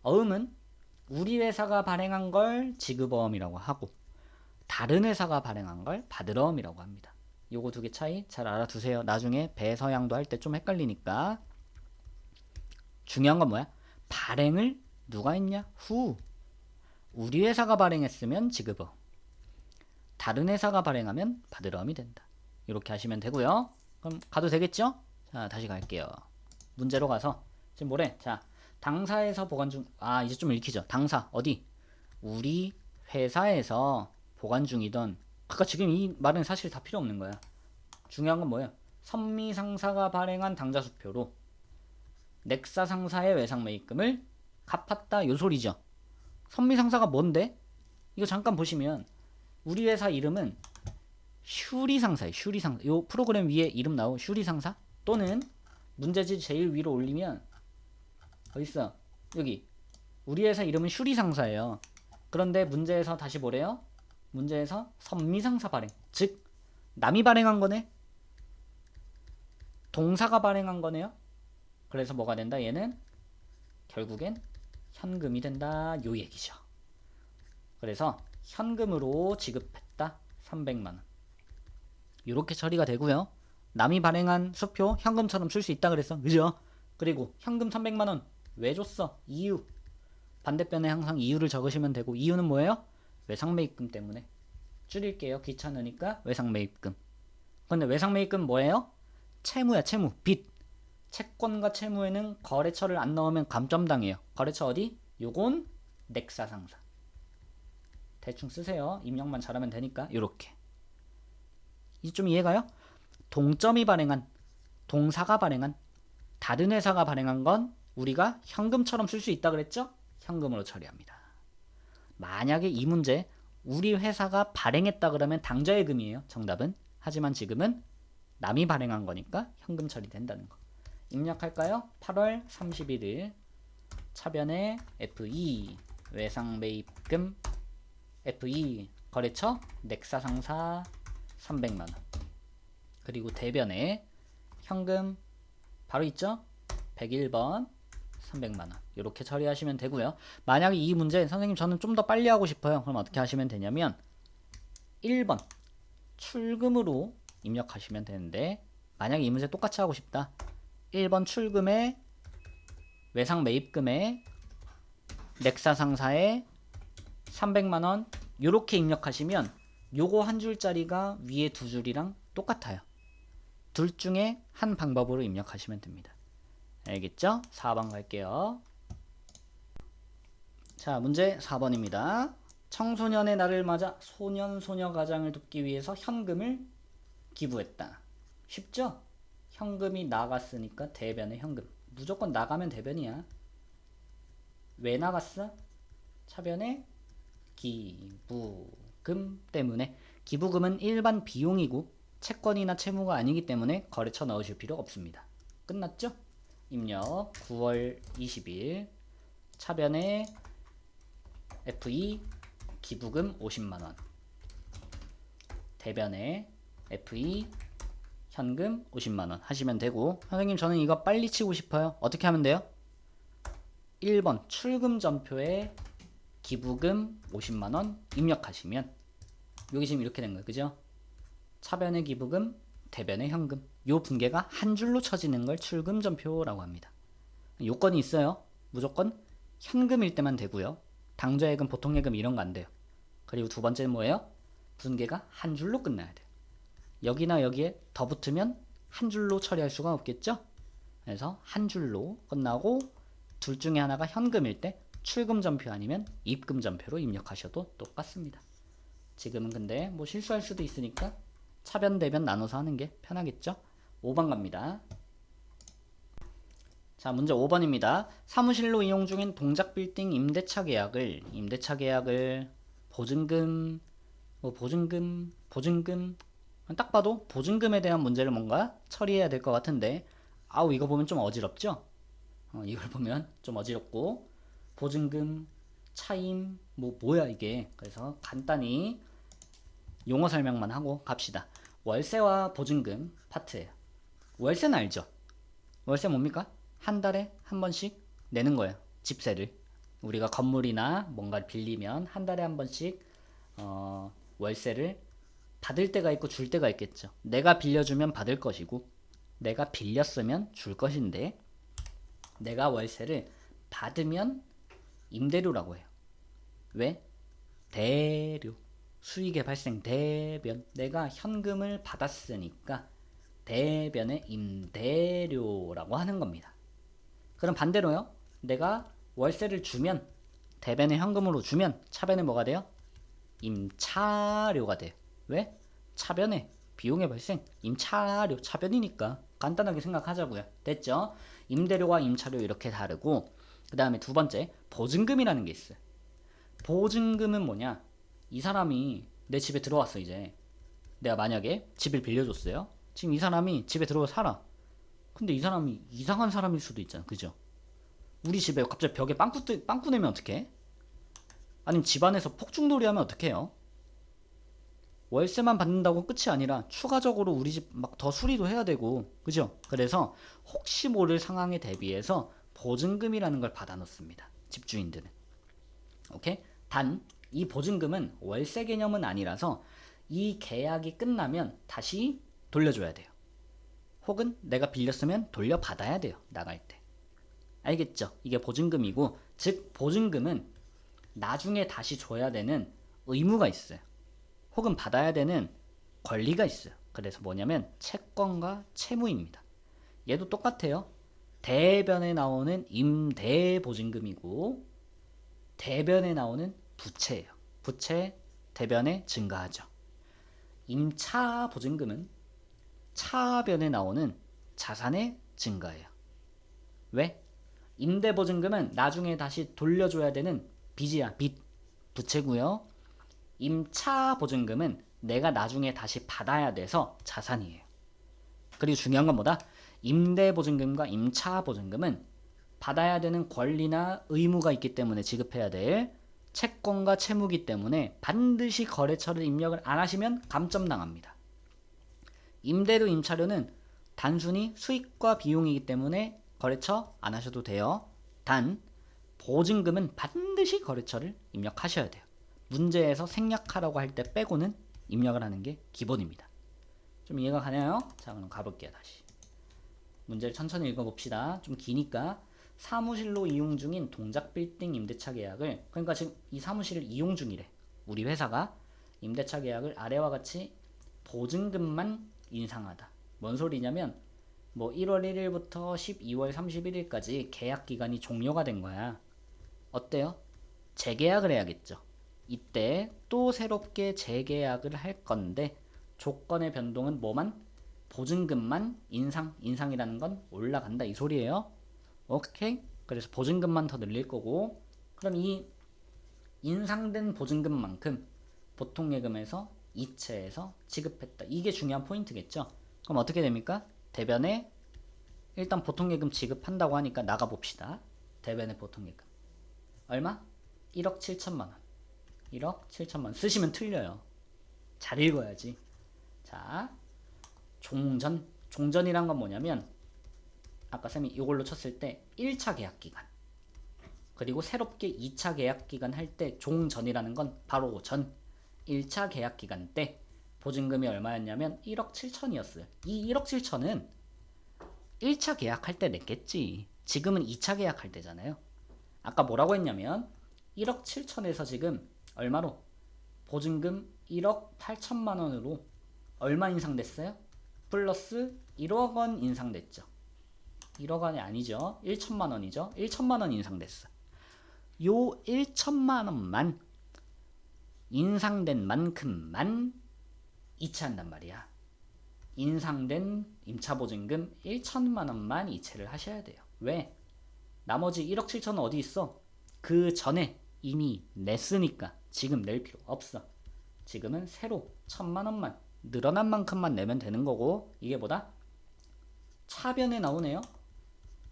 어음은 우리 회사가 발행한 걸 지급어음이라고 하고 다른 회사가 발행한 걸 받으러움이라고 합니다. 요거 두 개 차이 잘 알아두세요. 나중에 배서양도 할 때 좀 헷갈리니까. 중요한 건 뭐야? 발행을 누가 했냐? 후. 우리 회사가 발행했으면 지급어. 다른 회사가 발행하면 받으러움이 된다. 이렇게 하시면 되고요. 그럼 가도 되겠죠? 자, 다시 갈게요. 문제로 가서 지금 뭐래? 자, 당사에서 보관 중. 아, 이제 좀 읽히죠. 당사 어디? 우리 회사에서 보관 중이던. 그러니까 지금 이 말은 사실 다 필요 없는 거야. 중요한 건 뭐예요? 선미상사가 발행한 당좌수표로 넥사 상사의 외상매입금을 갚았다 요 소리죠. 선미상사가 뭔데? 이거 잠깐 보시면 우리 회사 이름은 슈리상사예요. 슈리상사. 요 프로그램 위에 이름 나오 슈리상사 또는 문제지 제일 위로 올리면 어딨어? 여기 우리 회사 이름은 슈리상사예요. 그런데 문제에서 다시 뭐래요? 문제에서 선미상사 발행. 즉 남이 발행한 거네. 동사가 발행한 거네요. 그래서 뭐가 된다? 얘는 결국엔 현금이 된다. 요 얘기죠. 그래서 현금으로 지급했다. 300만원. 이렇게 처리가 되고요. 남이 발행한 수표 현금처럼 쓸 수 있다 그랬어. 그죠? 그리고 현금 300만원 왜 줬어? 이유. 반대편에 항상 이유를 적으시면 되고, 이유는 뭐예요? 외상매입금 때문에. 줄일게요. 귀찮으니까 외상매입금. 근데 외상매입금 뭐예요? 채무야, 채무. 빚. 채권과 채무에는 거래처를 안 넣으면 감점당해요. 거래처 어디? 요건 넥사 상사. 대충 쓰세요. 입력만 잘하면 되니까. 요렇게. 이제 좀 이해가요? 동점이 발행한, 동사가 발행한, 다른 회사가 발행한 건 우리가 현금처럼 쓸 수 있다 그랬죠? 현금으로 처리합니다. 만약에 이 문제 우리 회사가 발행했다 그러면 당좌예금이에요. 정답은. 하지만 지금은 남이 발행한 거니까 현금 처리된다는 거. 입력할까요? 8월 31일 차변에 F2 외상매입금 F2 거래처 넥사 상사 300만원. 그리고 대변에 현금 바로 있죠? 101번 300만원. 이렇게 처리하시면 되고요. 만약에 이 문제 선생님 저는 좀 더 빨리 하고 싶어요. 그럼 어떻게 하시면 되냐면 1번 출금으로 입력하시면 되는데, 만약에 이 문제 똑같이 하고 싶다. 1번 출금에 외상매입금에 넥사 상사에 300만원 요렇게 입력하시면 요거 한 줄짜리가 위에 두 줄이랑 똑같아요. 둘 중에 한 방법으로 입력하시면 됩니다. 알겠죠? 4번 갈게요. 자, 문제 4번입니다. 청소년의 날을 맞아 소년 소녀 가장을 돕기 위해서 현금을 기부했다. 쉽죠? 현금이 나갔으니까 대변에 현금. 무조건 나가면 대변이야. 왜 나갔어? 차변에 기부금 때문에. 기부금은 일반 비용이고 채권이나 채무가 아니기 때문에 거래처 넣으실 필요 없습니다. 끝났죠? 입력 9월 20일 차변에 F2 기부금 50만원 대변에 F2 현금 50만원 하시면 되고, 선생님 저는 이거 빨리 치고 싶어요. 어떻게 하면 돼요? 1번 출금 전표에 기부금 50만원 입력하시면 여기 지금 이렇게 된 거예요. 그죠? 차변의 기부금, 대변의 현금. 요 분계가 한 줄로 쳐지는 걸 출금 전표라고 합니다. 요건이 있어요. 무조건 현금일 때만 되고요. 당좌예금, 보통예금 이런 거 안 돼요. 그리고 두 번째는 뭐예요? 분계가 한 줄로 끝나야 돼요. 여기나 여기에 더 붙으면 한 줄로 처리할 수가 없겠죠? 그래서 한 줄로 끝나고 둘 중에 하나가 현금일 때 출금 전표 아니면 입금 전표로 입력하셔도 똑같습니다. 지금은 근데 뭐 실수할 수도 있으니까 차변 대변 나눠서 하는 게 편하겠죠? 5번 갑니다. 자, 문제 5번입니다. 사무실로 이용 중인 동작 빌딩 임대차 계약을 보증금 딱 봐도 보증금에 대한 문제를 뭔가 처리해야 될 것 같은데, 아우 이거 보면 좀 어지럽죠? 이걸 보면 좀 어지럽고, 보증금, 차임, 뭐야 이게. 그래서 간단히 용어 설명만 하고 갑시다. 월세와 보증금 파트예요. 월세는 알죠? 월세 뭡니까? 한 달에 한 번씩 내는 거예요. 집세를. 우리가 건물이나 뭔가를 빌리면 한 달에 한 번씩 월세를 받을 때가 있고 줄 때가 있겠죠. 내가 빌려주면 받을 것이고 내가 빌렸으면 줄 것인데 내가 월세를 받으면 임대료라고 해요. 왜? 대료. 수익의 발생 대변. 내가 현금을 받았으니까 대변의 임대료라고 하는 겁니다. 그럼 반대로요. 내가 월세를 주면 대변의 현금으로 주면 차변에 뭐가 돼요? 임차료가 돼요. 왜? 차변에 비용의 발생, 임차료, 차변이니까 간단하게 생각하자고요. 됐죠? 임대료와 임차료 이렇게 다르고 그 다음에 두 번째 보증금이라는 게 있어요. 보증금은 뭐냐? 이 사람이 내 집에 들어왔어. 이제 내가 만약에 집을 빌려줬어요. 지금 이 사람이 집에 들어와 살아. 근데 이 사람이 이상한 사람일 수도 있잖아. 그죠? 우리 집에 갑자기 벽에 빵꾸 내면 어떡해? 아니면 집안에서 폭죽놀이 하면 어떡해요? 월세만 받는다고 끝이 아니라 추가적으로 우리 집 막 더 수리도 해야 되고, 그죠? 그래서 혹시 모를 상황에 대비해서 보증금이라는 걸 받아 놓습니다. 집주인들은. 오케이? 단, 이 보증금은 월세 개념은 아니라서 이 계약이 끝나면 다시 돌려줘야 돼요. 혹은 내가 빌렸으면 돌려받아야 돼요. 나갈 때. 알겠죠? 이게 보증금이고, 즉 보증금은 나중에 다시 줘야 되는 의무가 있어요. 혹은 받아야 되는 권리가 있어요. 그래서 뭐냐면 채권과 채무입니다. 얘도 똑같아요. 대변에 나오는 임대보증금이고 대변에 나오는 부채예요. 부채 대변에 증가하죠. 임차보증금은 차변에 나오는 자산의 증가예요. 왜? 임대보증금은 나중에 다시 돌려줘야 되는 빚이야. 빚. 부채고요. 임차보증금은 내가 나중에 다시 받아야 돼서 자산이에요. 그리고 중요한 건 뭐다? 임대보증금과 임차보증금은 받아야 되는 권리나 의무가 있기 때문에 지급해야 될 채권과 채무기 때문에 반드시 거래처를 입력을 안 하시면 감점당합니다. 임대료, 임차료는 단순히 수익과 비용이기 때문에 거래처 안 하셔도 돼요. 단 보증금은 반드시 거래처를 입력하셔야 돼요. 문제에서 생략하라고 할 때 빼고는 입력을 하는 게 기본입니다. 좀 이해가 가나요? 자, 그럼 가볼게요. 다시 문제를 천천히 읽어봅시다. 좀 기니까. 사무실로 이용 중인 동작 빌딩 임대차 계약을, 그러니까 지금 이 사무실을 이용 중이래. 우리 회사가 임대차 계약을 아래와 같이 보증금만 인상하다. 뭔 소리냐면 뭐 1월 1일부터 12월 31일까지 계약 기간이 종료가 된 거야. 어때요? 재계약을 해야겠죠. 이때 또 새롭게 재계약을 할 건데 조건의 변동은 뭐만? 보증금만 인상이라는 건 올라간다 이 소리예요. 오케이? 그래서 보증금만 더 늘릴 거고, 그럼 이 인상된 보증금만큼 보통예금에서 이체해서 지급했다. 이게 중요한 포인트겠죠. 그럼 어떻게 됩니까? 대변에 일단 보통예금 지급한다고 하니까 나가봅시다. 대변의 보통예금 얼마? 1억 7천만원. 1억 7천만원. 쓰시면 틀려요. 잘 읽어야지. 자, 종전이란 건 뭐냐면 아까 쌤이 이걸로 쳤을 때 1차 계약기간, 그리고 새롭게 2차 계약기간 할 때 종전이라는 건 바로 전 1차 계약기간 때 보증금이 얼마였냐면 1억 7천이었어요. 이 1억 7천은 1차 계약할 때 냈겠지. 지금은 2차 계약할 때잖아요. 아까 뭐라고 했냐면 1억 7천에서 지금 얼마로? 보증금 1억 8천만 원으로 얼마 인상됐어요? 플러스 1억 원 인상됐죠. 1억 원이 아니죠. 1천만 원이죠. 1천만 원 인상됐어. 요 1천만 원만 인상된 만큼만 이체한단 말이야. 인상된 임차보증금 1천만 원만 이체를 하셔야 돼요. 왜? 나머지 1억 7천은 어디 있어? 그 전에 이미 냈으니까 지금 낼 필요 없어. 지금은 새로 1천만 원만 늘어난 만큼만 내면 되는 거고, 이게 뭐다? 차변에 나오네요.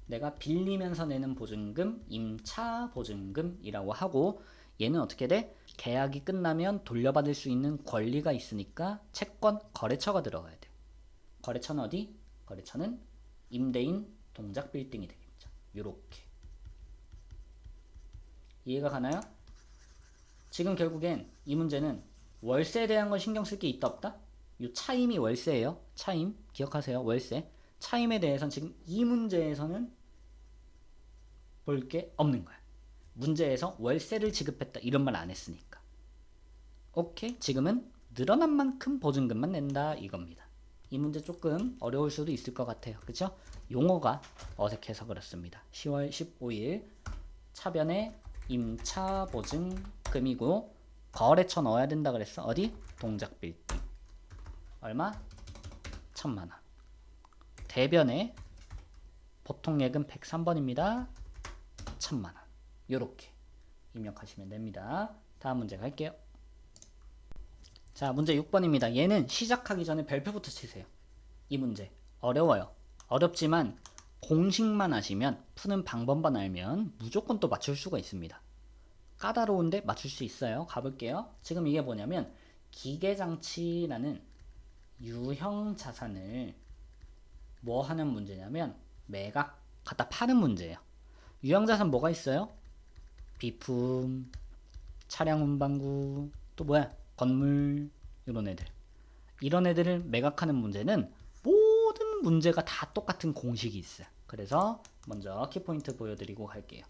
내가 빌리면서 내는 보증금, 임차보증금이라고 하고, 얘는 어떻게 돼? 계약이 끝나면 돌려받을 수 있는 권리가 있으니까 채권, 거래처가 들어가야 돼. 거래처는 어디? 거래처는 임대인 동작 빌딩이 되겠죠. 요렇게. 이해가 가나요? 지금 결국엔 이 문제는 월세에 대한 건 신경 쓸 게 있다 없다? 요 차임이 월세예요. 차임 기억하세요. 월세. 차임에 대해서는 지금 이 문제에서는 볼 게 없는 거야. 문제에서 월세를 지급했다 이런 말 안 했으니까. 오케이. 지금은 늘어난 만큼 보증금만 낸다 이겁니다. 이 문제 조금 어려울 수도 있을 것 같아요. 그쵸? 용어가 어색해서 그렇습니다. 10월 15일 차변에 임차보증금이고 거래처 넣어야 된다 그랬어. 어디? 동작빌딩. 얼마? 1000만원. 대변에 보통예금 103번입니다. 1000만원. 요렇게 입력하시면 됩니다. 다음 문제 갈게요. 자, 문제 6번입니다. 얘는 시작하기 전에 별표부터 치세요. 이 문제 어려워요. 어렵지만 공식만 아시면, 푸는 방법만 알면 무조건 또 맞출 수가 있습니다. 까다로운데 맞출 수 있어요. 가볼게요. 지금 이게 뭐냐면 기계장치라는 유형 자산을 뭐 하는 문제냐면 매각 갖다 파는 문제예요. 유형 자산 뭐가 있어요? 비품, 차량 운반구, 또 뭐야? 건물, 이런 애들. 이런 애들을 매각하는 문제는 모든 문제가 다 똑같은 공식이 있어요. 그래서 먼저 키포인트 보여드리고 갈게요.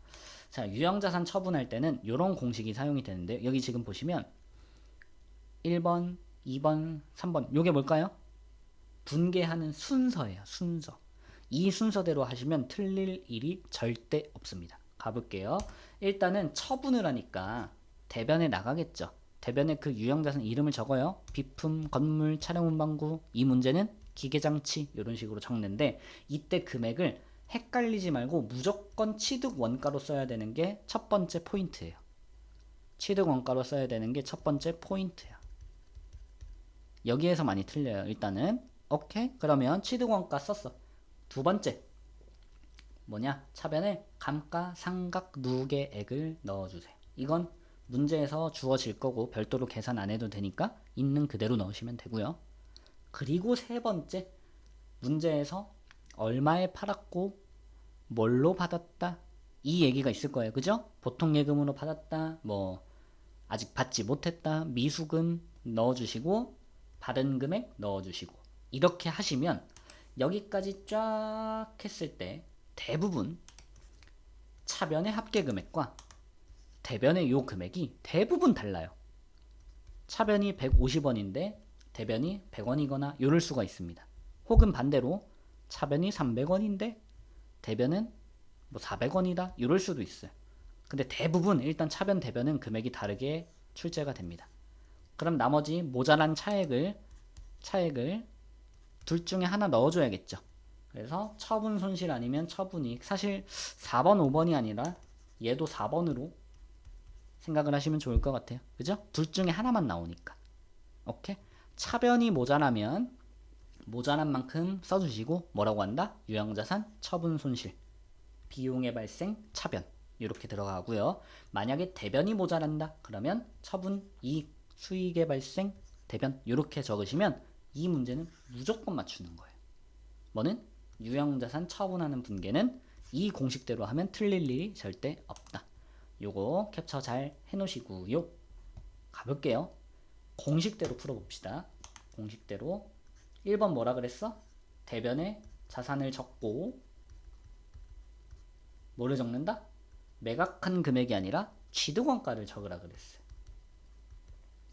자, 유형자산 처분할 때는 이런 공식이 사용이 되는데, 여기 지금 보시면 1번, 2번, 3번 요게 뭘까요? 분개하는 순서예요. 순서. 이 순서대로 하시면 틀릴 일이 절대 없습니다. 가볼게요. 일단은 처분을 하니까 대변에 나가겠죠. 대변에 그 유형자산 이름을 적어요. 비품, 건물, 차량 운반구. 이 문제는 기계장치 이런 식으로 적는데, 이때 금액을 헷갈리지 말고 무조건 취득 원가로 써야 되는 게 첫 번째 포인트예요. 취득 원가로 써야 되는 게 첫 번째 포인트야. 여기에서 많이 틀려요. 일단은 오케이. 그러면 취득 원가 썼어. 두 번째 뭐냐? 차변에 감가상각 누계액을 넣어주세요. 이건 문제에서 주어질 거고 별도로 계산 안 해도 되니까 있는 그대로 넣으시면 되고요. 그리고 세 번째, 문제에서 얼마에 팔았고 뭘로 받았다 이 얘기가 있을 거예요. 그죠? 보통 예금으로 받았다, 뭐 아직 받지 못했다, 미수금 넣어주시고 받은 금액 넣어주시고, 이렇게 하시면 여기까지 쫙 했을 때 대부분 차변의 합계 금액과 대변의 요 금액이 대부분 달라요. 차변이 150원인데 대변이 100원이거나 이럴 수가 있습니다. 혹은 반대로 차변이 300원인데 대변은 뭐 400원이다 이럴 수도 있어요. 근데 대부분 일단 차변 대변은 금액이 다르게 출제가 됩니다. 그럼 나머지 모자란 차액을 둘 중에 하나 넣어줘야겠죠. 그래서 처분 손실 아니면 처분이익. 사실 4번 5번이 아니라 얘도 4번으로 생각을 하시면 좋을 것 같아요. 그죠? 둘 중에 하나만 나오니까. 오케이? 차변이 모자라면 모자란 만큼 써주시고, 뭐라고 한다? 유형자산, 처분 손실, 비용의 발생, 차변 이렇게 들어가고요. 만약에 대변이 모자란다 그러면 처분, 이익, 수익의 발생, 대변 이렇게 적으시면 이 문제는 무조건 맞추는 거예요. 뭐는? 유형자산 처분하는 분계는 이 공식대로 하면 틀릴 일이 절대 없다. 요거 캡처 잘 해놓으시고요. 가볼게요. 공식대로 풀어봅시다. 공식대로 1번 뭐라 그랬어? 대변에 자산을 적고 뭐를 적는다? 매각한 금액이 아니라 취득원가를 적으라 그랬어요.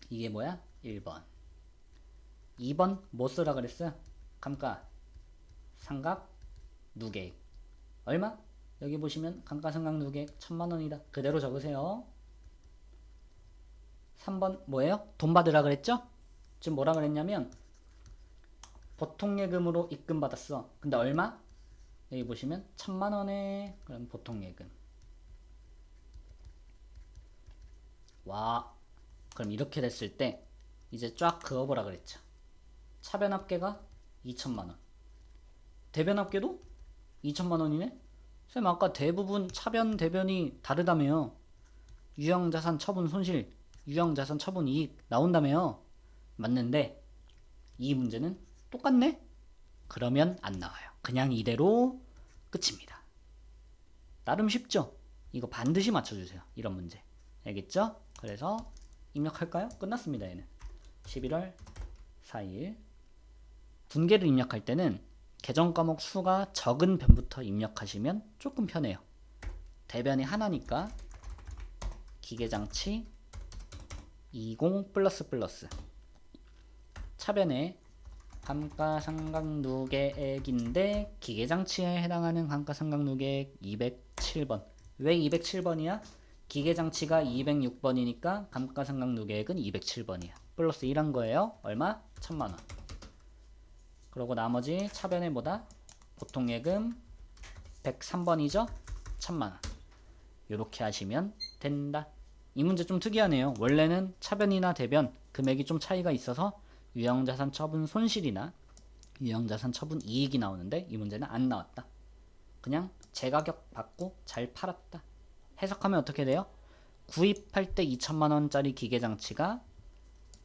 이게 뭐야? 1번. 2번 뭐 쓰라 그랬어요? 감가, 상각, 누계액. 얼마? 여기 보시면 감가상각 누계액 1000만원이다. 그대로 적으세요. 3번 뭐예요? 돈 받으라 그랬죠? 지금 뭐라 그랬냐면 보통예금으로 입금 받았어. 근데 얼마? 여기 보시면 1000만원에, 그럼 보통예금. 와, 그럼 이렇게 됐을 때 이제 쫙 그어보라 그랬죠. 차변합계가 2천만원, 대변합계도 2천만원이네? 쌤 아까 대부분 차변 대변이 다르다며요. 유형자산 처분 손실, 유형자산 처분 이익 나온다며요. 맞는데 이 문제는 똑같네? 그러면 안 나와요. 그냥 이대로 끝입니다. 나름 쉽죠? 이거 반드시 맞춰주세요. 이런 문제. 알겠죠? 그래서 입력할까요? 끝났습니다. 얘는. 11월 4일. 분계를 입력할 때는 계정 과목 수가 적은 변부터 입력하시면 조금 편해요. 대변이 하나니까 기계장치 20 플러스 플러스. 차변에 감가상각누계액인데 기계장치에 해당하는 감가상각누계액 207번. 왜 207번이야? 기계장치가 206번이니까 감가상각누계액은 207번이야. 플러스 1한 거예요. 얼마? 1000만원. 그리고 나머지 차변에 뭐다? 보통예금 103번이죠? 1000만원. 요렇게 하시면 된다. 이 문제 좀 특이하네요. 원래는 차변이나 대변 금액이 좀 차이가 있어서 유형자산 처분 손실이나 유형자산 처분 이익이 나오는데 이 문제는 안 나왔다. 그냥 제가격 받고 잘 팔았다. 해석하면 어떻게 돼요? 구입할 때 2천만원짜리 기계장치가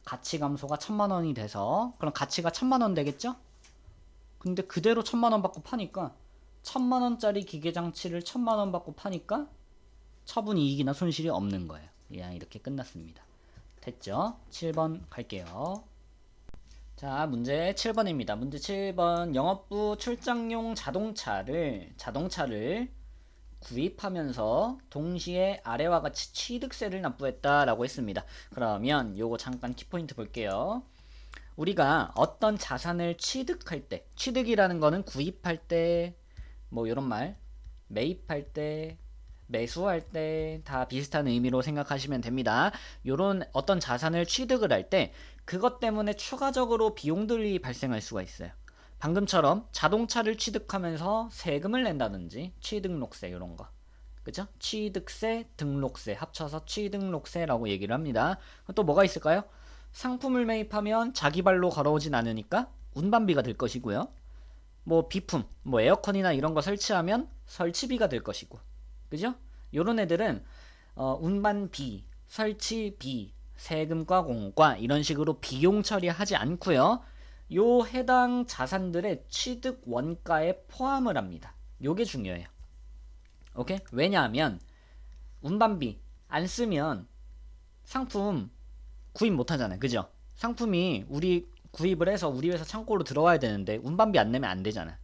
가치 감소가 1000만원이 돼서 그럼 가치가 1000만원 되겠죠? 근데 그대로 1000만원 받고 파니까 1000만원짜리 기계장치를 1000만원 받고 파니까 처분 이익이나 손실이 없는 거예요. 그냥 이렇게 끝났습니다. 됐죠? 7번 갈게요. 자, 문제 7번입니다. 문제 7번. 영업부 출장용 자동차를 구입하면서 동시에 아래와 같이 취득세를 납부했다라고 했습니다. 그러면 요거 잠깐 키포인트 볼게요. 우리가 어떤 자산을 취득할 때, 취득이라는 거는 구입할 때, 뭐 요런 말, 매입할 때, 매수할 때 다 비슷한 의미로 생각하시면 됩니다. 요런 어떤 자산을 취득을 할 때 그것 때문에 추가적으로 비용들이 발생할 수가 있어요. 방금처럼 자동차를 취득하면서 세금을 낸다든지 취등록세 이런 거. 그죠? 취득세, 등록세 합쳐서 취등록세라고 얘기를 합니다. 또 뭐가 있을까요? 상품을 매입하면 자기 발로 걸어오진 않으니까 운반비가 들 것이고요. 뭐 비품, 뭐 에어컨이나 이런 거 설치하면 설치비가 될 것이고. 그죠? 요런 애들은 운반비, 설치비, 세금과 공과 이런 식으로 비용 처리하지 않고요. 요 해당 자산들의 취득 원가에 포함을 합니다. 요게 중요해요. 오케이? 왜냐하면 운반비 안 쓰면 상품 구입 못 하잖아요. 그죠? 상품이 우리 구입을 해서 우리 회사 창고로 들어와야 되는데 운반비 안 내면 안 되잖아.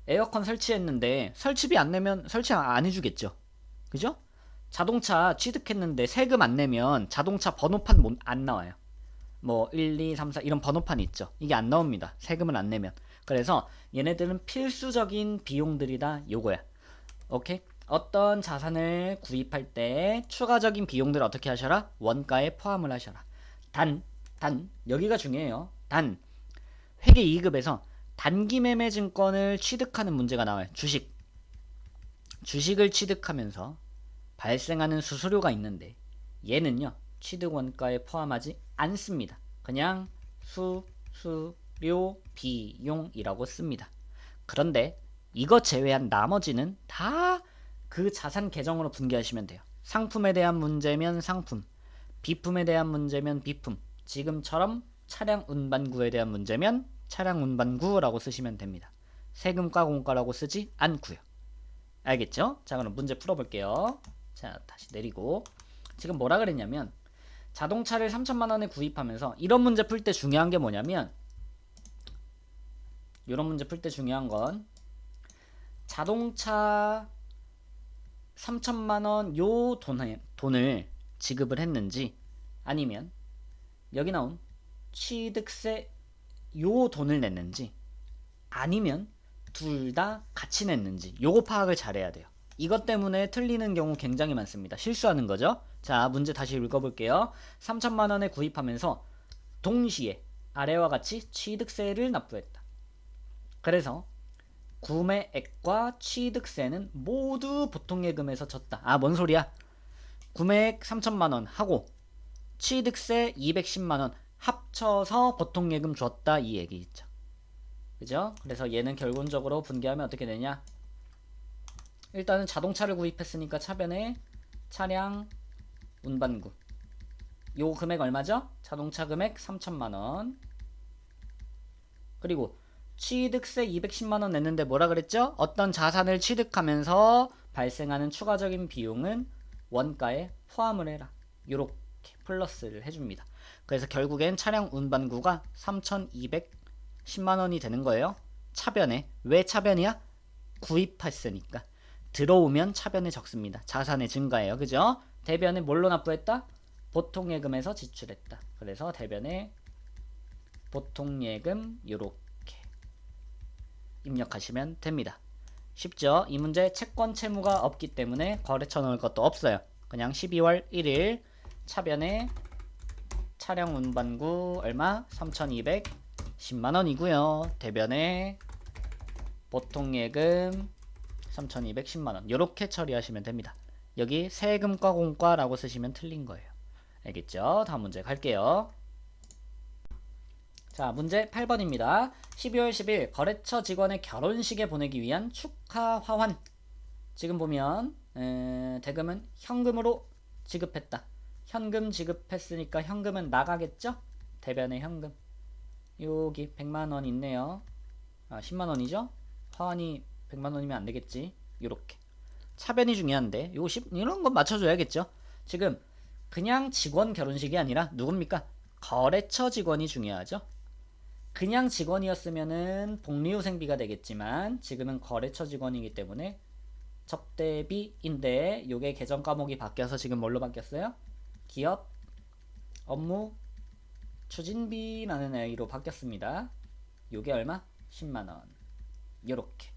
에어컨 설치했는데 설치비 안 내면 설치 안 해주겠죠. 그죠? 자동차 취득했는데 세금 안 내면 자동차 번호판 안 나와요. 뭐 1, 2, 3, 4 이런 번호판이 있죠. 이게 안 나옵니다. 세금을 안 내면. 그래서 얘네들은 필수적인 비용들이다 요거야. 오케이? 어떤 자산을 구입할 때 추가적인 비용들을 어떻게 하셔라? 원가에 포함을 하셔라. 단 여기가 중요해요. 단 회계 2급에서 단기 매매 증권을 취득하는 문제가 나와요. 주식을 취득하면서 발생하는 수수료가 있는데 얘는요 취득 원가에 포함하지 않습니다. 그냥 수수료 비용이라고 씁니다. 그런데 이거 제외한 나머지는 다 그 자산 계정으로 분개하시면 돼요. 상품에 대한 문제면 상품, 비품에 대한 문제면 비품, 지금처럼 차량 운반구에 대한 문제면 차량 운반구라고 쓰시면 됩니다. 세금과 공과라고 쓰지 않고요. 알겠죠? 자, 그럼 문제 풀어볼게요. 자, 다시 내리고 지금 뭐라 그랬냐면 자동차를 3천만원에 구입하면서 이런 문제 풀 때 중요한 게 뭐냐면 이런 문제 풀 때 중요한 건 자동차 3천만원 요 돈을 지급을 했는지 아니면 여기 나온 취득세 요 돈을 냈는지 아니면 둘 다 같이 냈는지 요거 파악을 잘해야 돼요. 이것 때문에 틀리는 경우 굉장히 많습니다. 실수하는 거죠. 자, 문제 다시 읽어볼게요. 3천만원에 구입하면서 동시에 아래와 같이 취득세를 납부했다. 그래서 구매액과 취득세는 모두 보통예금에서 졌다. 아, 뭔 소리야? 구매액 3천만원 하고 취득세 210만원 합쳐서 보통예금 줬다 이 얘기 있죠. 그죠? 그래서 얘는 결론적으로 분개하면 어떻게 되냐? 일단은 자동차를 구입했으니까 차변에 차량 운반구 요 금액 얼마죠? 자동차 금액 3천만원 그리고 취득세 210만원 냈는데 뭐라 그랬죠? 어떤 자산을 취득하면서 발생하는 추가적인 비용은 원가에 포함을 해라. 요렇게 플러스를 해줍니다. 그래서 결국엔 차량 운반구가 3,210만 원이 되는 거예요. 차변에. 왜 차변이야? 구입했으니까. 들어오면 차변에 적습니다. 자산의 증가예요. 그죠? 대변에 뭘로 납부했다? 보통예금에서 지출했다. 그래서 대변에 보통예금 요렇게 입력하시면 됩니다. 쉽죠? 이 문제 채권 채무가 없기 때문에 거래처 넣을 것도 없어요. 그냥 12월 1일 차변에 차량 운반구 얼마? 3,210만 원이고요. 대변에 보통예금 3,210만 원. 요렇게 처리하시면 됩니다. 여기 세금과 공과라고 쓰시면 틀린 거예요. 알겠죠? 다음 문제 갈게요. 자, 문제 8번입니다. 12월 10일 거래처 직원의 결혼식에 보내기 위한 축하 화환. 지금 보면 대금은 현금으로 지급했다. 현금 지급했으니까 현금은 나가겠죠? 대변의 현금. 여기 100만 원 있네요. 10만 원이죠? 화환이 100만 원이면 안 되겠지. 요렇게. 차변이 중요한데 요 이런 건 맞춰줘야겠죠. 지금 그냥 직원 결혼식이 아니라 누굽니까? 거래처 직원이 중요하죠. 그냥 직원이었으면은 복리후생비가 되겠지만 지금은 거래처 직원이기 때문에 접대비인데 요게 계정 과목이 바뀌어서 지금 뭘로 바뀌었어요? 기업 업무 추진비라는 A로 바뀌었습니다. 요게 얼마? 10만원. 요렇게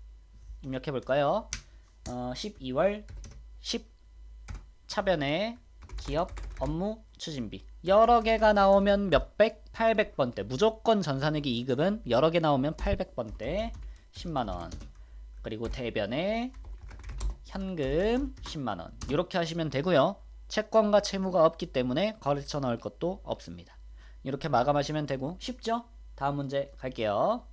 입력해 볼까요? 12월 10 차변에 기업 업무 추진비 여러 개가 나오면 몇백? 800번대. 무조건 전산회계 2급은 여러 개 나오면 800번대 10만원. 그리고 대변에 현금 10만원. 이렇게 하시면 되고요. 채권과 채무가 없기 때문에 거래처 넣을 것도 없습니다. 이렇게 마감하시면 되고 쉽죠? 다음 문제 갈게요.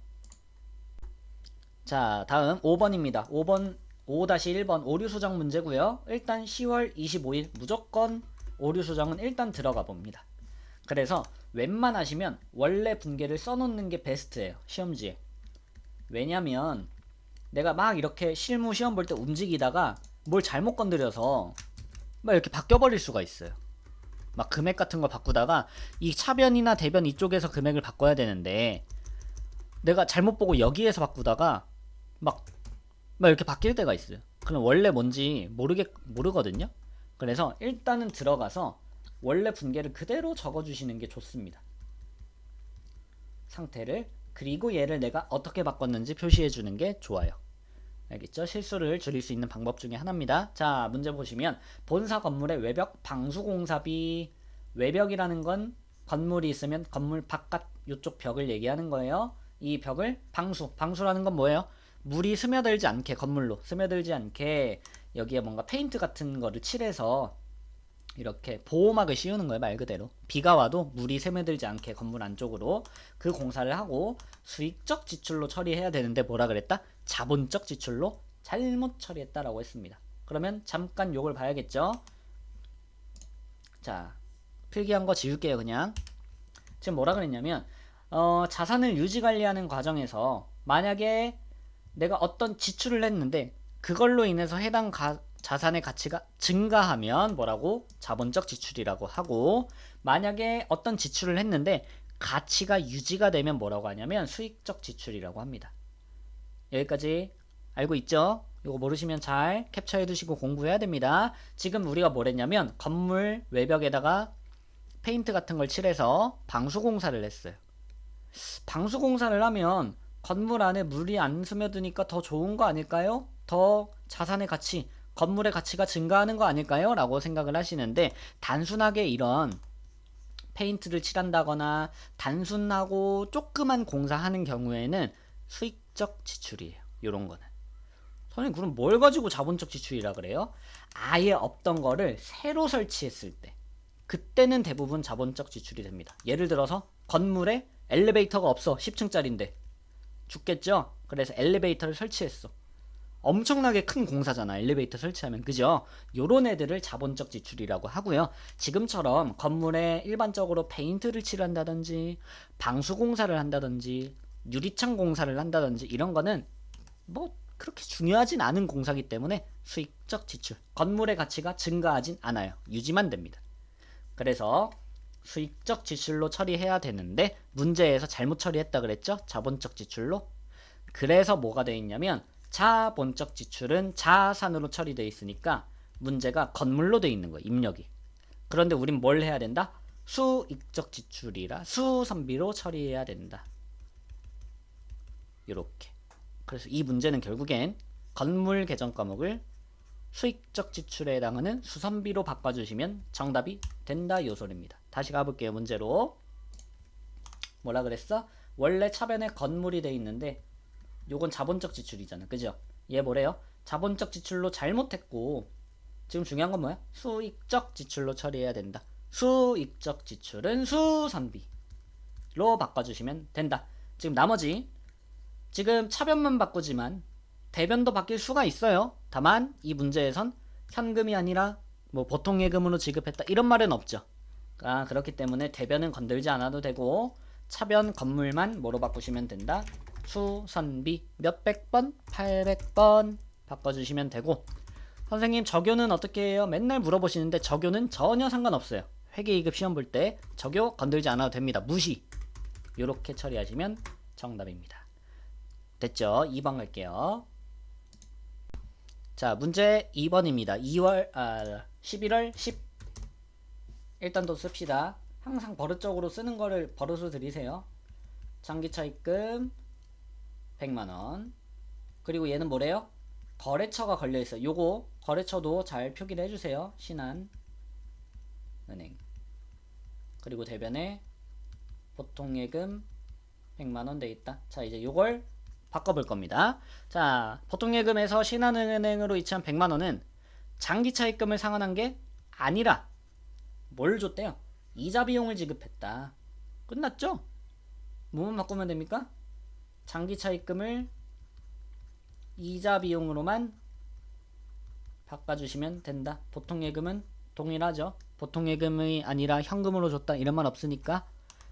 자, 다음 5번입니다. 5번 5-1번 오류수정 문제고요. 일단 10월 25일 무조건 오류수정은 일단 들어가 봅니다. 그래서 웬만하시면 원래 분계를 써놓는 게 베스트예요. 시험지에. 왜냐면 내가 막 이렇게 실무 시험 볼 때 움직이다가 뭘 잘못 건드려서 막 이렇게 바뀌어버릴 수가 있어요. 막 금액 같은 거 바꾸다가 이 차변이나 대변 이쪽에서 금액을 바꿔야 되는데 내가 잘못 보고 여기에서 바꾸다가 막 이렇게 바뀔 때가 있어요. 그럼 원래 뭔지 모르거든요. 그래서 일단은 들어가서 원래 분계를 그대로 적어주시는 게 좋습니다. 상태를. 그리고 얘를 내가 어떻게 바꿨는지 표시해주는 게 좋아요. 알겠죠? 실수를 줄일 수 있는 방법 중에 하나입니다. 자, 문제 보시면 본사 건물의 외벽 방수공사비. 외벽이라는 건 건물이 있으면 건물 바깥 이쪽 벽을 얘기하는 거예요. 이 벽을 방수라는 건 뭐예요? 물이 스며들지 않게, 건물로 스며들지 않게 여기에 뭔가 페인트 같은 거를 칠해서 이렇게 보호막을 씌우는 거예요. 말 그대로 비가 와도 물이 스며들지 않게 건물 안쪽으로 그 공사를 하고 수익적 지출로 처리해야 되는데 뭐라 그랬다? 자본적 지출로 잘못 처리했다라고 했습니다. 그러면 잠깐 요걸 봐야겠죠. 자, 필기한 거 지울게요. 그냥 지금 뭐라 그랬냐면 자산을 유지관리하는 과정에서 만약에 내가 어떤 지출을 했는데 그걸로 인해서 해당 자산의 가치가 증가하면 뭐라고? 자본적 지출이라고 하고, 만약에 어떤 지출을 했는데 가치가 유지가 되면 뭐라고 하냐면 수익적 지출이라고 합니다. 여기까지 알고 있죠? 이거 모르시면 잘 캡처해 두시고 공부해야 됩니다. 지금 우리가 뭘 했냐면 건물 외벽에다가 페인트 같은 걸 칠해서 방수공사를 했어요. 방수공사를 하면 건물 안에 물이 안 스며드니까 더 좋은 거 아닐까요? 더 자산의 가치, 건물의 가치가 증가하는 거 아닐까요? 라고 생각을 하시는데 단순하게 이런 페인트를 칠한다거나 단순하고 조그만 공사하는 경우에는 수익적 지출이에요. 요런 거는. 선생님 그럼 뭘 가지고 자본적 지출이라 그래요? 아예 없던 거를 새로 설치했을 때 그때는 대부분 자본적 지출이 됩니다. 예를 들어서 건물에 엘리베이터가 없어. 10층짜리인데 죽겠죠? 그래서 엘리베이터를 설치했어. 엄청나게 큰 공사잖아. 엘리베이터 설치하면. 그죠? 요런 애들을 자본적 지출이라고 하고요. 지금처럼 건물에 일반적으로 페인트를 칠한다든지 방수공사를 한다든지 유리창 공사를 한다든지 이런 거는 뭐 그렇게 중요하진 않은 공사기 때문에 수익적 지출. 건물의 가치가 증가하진 않아요. 유지만 됩니다. 그래서 수익적 지출로 처리해야 되는데 문제에서 잘못 처리했다 그랬죠? 자본적 지출로. 그래서 뭐가 돼 있냐면 자본적 지출은 자산으로 처리돼 있으니까 문제가 건물로 돼 있는 거야, 입력이. 그런데 우린 뭘 해야 된다? 수익적 지출이라 수선비로 처리해야 된다. 이렇게. 그래서 이 문제는 결국엔 건물 계정 과목을 수익적 지출에 해당하는 수선비로 바꿔주시면 정답이 된다 요소입니다. 다시 가볼게요. 문제로 뭐라 그랬어? 원래 차변에 건물이 돼 있는데 요건 자본적 지출이잖아, 그죠? 얘 뭐래요? 자본적 지출로 잘못했고 지금 중요한 건 뭐야? 수익적 지출로 처리해야 된다. 수익적 지출은 수선비로 바꿔주시면 된다. 지금 나머지 지금 차변만 바꾸지만 대변도 바뀔 수가 있어요. 다만 이 문제에선 현금이 아니라 뭐 보통 예금으로 지급했다 이런 말은 없죠. 그렇기 때문에 대변은 건들지 않아도 되고 차변 건물만 뭐로 바꾸시면 된다. 수선비 몇백 번, 800번 바꿔주시면 되고, 선생님 적요는 어떻게 해요? 맨날 물어보시는데 적요는 전혀 상관없어요. 회계이급 시험 볼 때 적요 건들지 않아도 됩니다. 무시. 요렇게 처리하시면 정답입니다. 됐죠? 2번 갈게요. 자, 문제 2번입니다. 11월 10. 일단 또 씁시다. 항상 버릇적으로 쓰는 거를 버릇으로 들이세요. 장기차 입금 100만원. 그리고 얘는 뭐래요? 거래처가 걸려있어요. 요거 거래처도 잘 표기를 해주세요. 신한은행. 그리고 대변에 보통예금 100만원 돼있다. 자, 이제 요걸 바꿔볼 겁니다. 자, 보통예금에서 신한은행으로 이체한 100만원은 장기차 입금을 상환한 게 아니라 뭘 줬대요? 이자 비용을 지급했다. 끝났죠? 뭐만 바꾸면 됩니까? 장기차 입금을 이자 비용으로만 바꿔주시면 된다. 보통예금은 동일하죠. 보통예금이 아니라 현금으로 줬다 이런 말 없으니까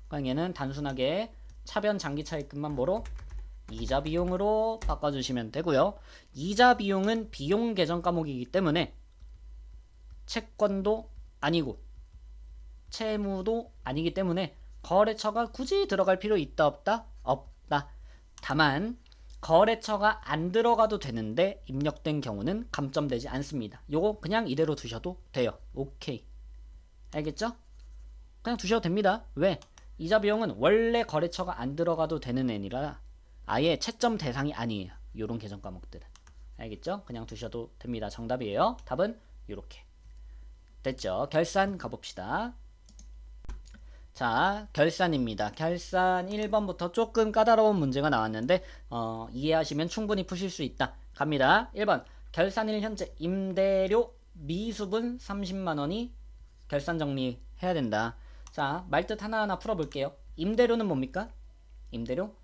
그냥 얘는 단순하게 차변 장기차 입금만 뭐로? 이자 비용으로 바꿔주시면 되고요. 이자 비용은 비용 계정 과목이기 때문에 채권도 아니고 채무도 아니기 때문에 거래처가 굳이 들어갈 필요 있다 없다? 없다. 다만 거래처가 안 들어가도 되는데 입력된 경우는 감점되지 않습니다. 요거 그냥 이대로 두셔도 돼요. 오케이. 알겠죠? 그냥 두셔도 됩니다. 왜? 이자 비용은 원래 거래처가 안 들어가도 되는 애니라 아예 채점 대상이 아니에요. 요런 계정 과목들은. 알겠죠? 그냥 두셔도 됩니다. 정답이에요. 답은 요렇게. 됐죠? 결산 가봅시다. 자, 결산입니다. 결산 1번부터 조금 까다로운 문제가 나왔는데 이해하시면 충분히 푸실 수 있다. 갑니다. 1번 결산일 현재 임대료 미수분 30만원이 결산 정리해야 된다. 자, 말뜻 하나하나 풀어볼게요. 임대료는 뭡니까? 임대료?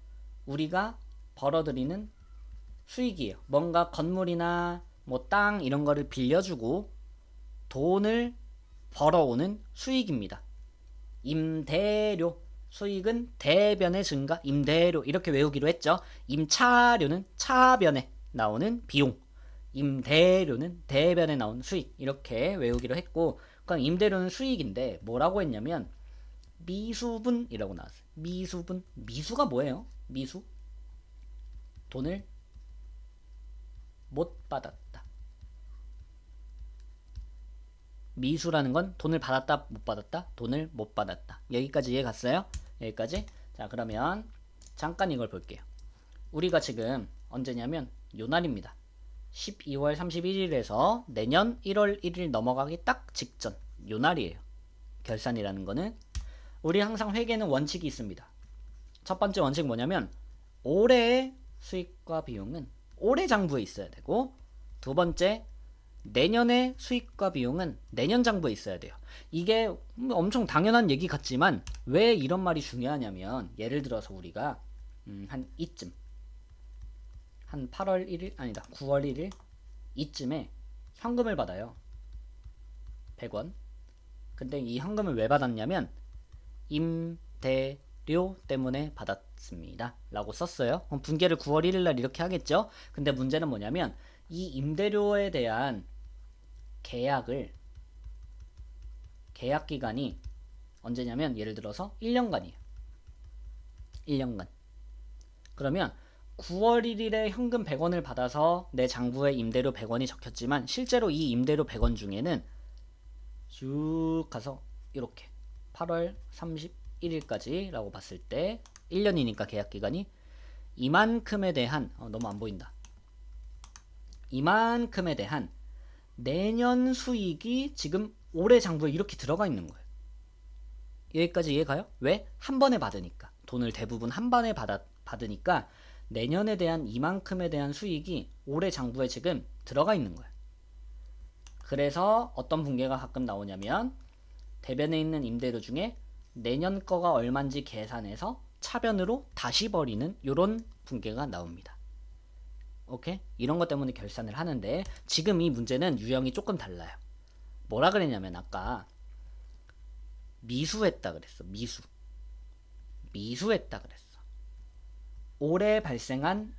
우리가 벌어들이는 수익이에요. 뭔가 건물이나 뭐 땅 이런 거를 빌려주고 돈을 벌어오는 수익입니다. 임대료 수익은 대변의 증가 임대료 이렇게 외우기로 했죠. 임차료는 차변에 나오는 비용, 임대료는 대변에 나오는 수익 이렇게 외우기로 했고, 그러니까 임대료는 수익인데 뭐라고 했냐면 미수분이라고 나왔어요. 미수분. 미수가 뭐예요? 미수? 돈을 못 받았다. 미수라는 건 돈을 받았다 못 받았다? 돈을 못 받았다. 여기까지 이해 갔어요? 여기까지? 자, 그러면 잠깐 이걸 볼게요. 우리가 지금 언제냐면 요 날입니다. 12월 31일에서 내년 1월 1일 넘어가기 딱 직전 요 날이에요. 결산이라는 거는 우리 항상 회계는 원칙이 있습니다. 첫 번째 원칙 뭐냐면 올해의 수익과 비용은 올해 장부에 있어야 되고, 두 번째 내년의 수익과 비용은 내년 장부에 있어야 돼요. 이게 엄청 당연한 얘기 같지만 왜 이런 말이 중요하냐면, 예를 들어서 우리가 한 이쯤 한 8월 1일 아니다 9월 1일 이쯤에 현금을 받아요. 100원. 근데 이 현금을 왜 받았냐면 임대료 때문에 받았습니다 라고 썼어요. 그럼 분계를 9월 1일날 이렇게 하겠죠. 근데 문제는 뭐냐면 이 임대료에 대한 계약기간이 언제냐면 예를 들어서 1년간이에요. 1년간. 그러면 9월 1일에 현금 100원을 받아서 내 장부에 임대료 100원이 적혔지만 실제로 이 임대료 100원 중에는 쭉 가서 이렇게 8월 31일까지 라고 봤을 때 1년이니까 계약기간이 이만큼에 대한 너무 안 보인다. 이만큼에 대한 내년 수익이 지금 올해 장부에 이렇게 들어가 있는 거예요. 여기까지 이해가요? 왜? 한 번에 받으니까. 돈을 대부분 한 번에 받으니까 내년에 대한 이만큼에 대한 수익이 올해 장부에 지금 들어가 있는 거예요. 그래서 어떤 붕괴가 가끔 나오냐면 대변에 있는 임대료 중에 내년 거가 얼마인지 계산해서 차변으로 다시 버리는 이런 붕괴가 나옵니다. 오케이? 이런 것 때문에 결산을 하는데 지금 이 문제는 유형이 조금 달라요. 뭐라 그랬냐면 아까 미수했다 그랬어. 미수했다 그랬어. 올해 발생한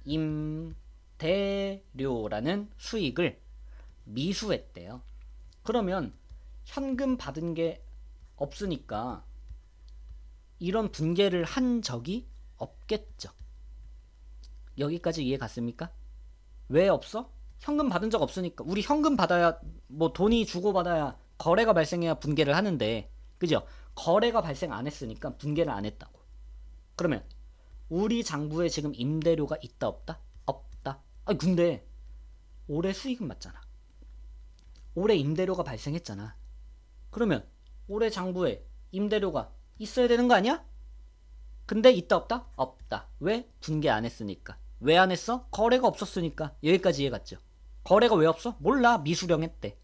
임대료라는 수익을 미수했대요. 그러면 현금 받은 게 없으니까 이런 분괴를 한 적이 없겠죠. 여기까지 이해 갔습니까? 왜 없어? 현금 받은 적 없으니까. 우리 현금 받아야 뭐 돈이 주고받아야 거래가 발생해야 분괴를 하는데 그죠? 거래가 발생 안 했으니까 분괴를 안 했다고. 그러면 우리 장부에 지금 임대료가 있다 없다? 없다. 아니 근데 올해 수익은 맞잖아. 올해 임대료가 발생했잖아. 그러면 올해 장부에 임대료가 있어야 되는 거 아니야? 근데 있다 없다? 없다. 왜? 분괴 안 했으니까. 왜 안 했어? 거래가 없었으니까. 여기까지 이해갔죠? 거래가 왜 없어? 몰라. 미수령 했대.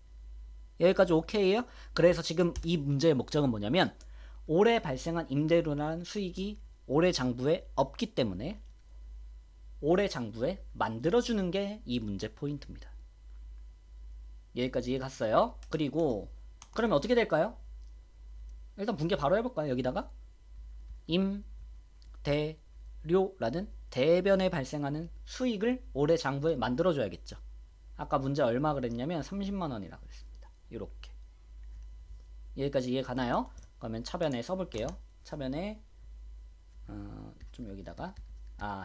여기까지 오케이예요? 그래서 지금 이 문제의 목적은 뭐냐면 올해 발생한 임대료라는 수익이 올해 장부에 없기 때문에 올해 장부에 만들어주는 게 이 문제 포인트입니다. 여기까지 이해 갔어요? 그리고 그러면 어떻게 될까요? 일단 분괴 바로 해볼까요? 여기다가 임대료라는 대변에 발생하는 수익을 올해 장부에 만들어줘야겠죠. 아까 문제 얼마 그랬냐면 30만원이라고 그랬습니다. 이렇게 여기까지 이해 가나요? 그러면 차변에 써볼게요. 차변에 좀 여기다가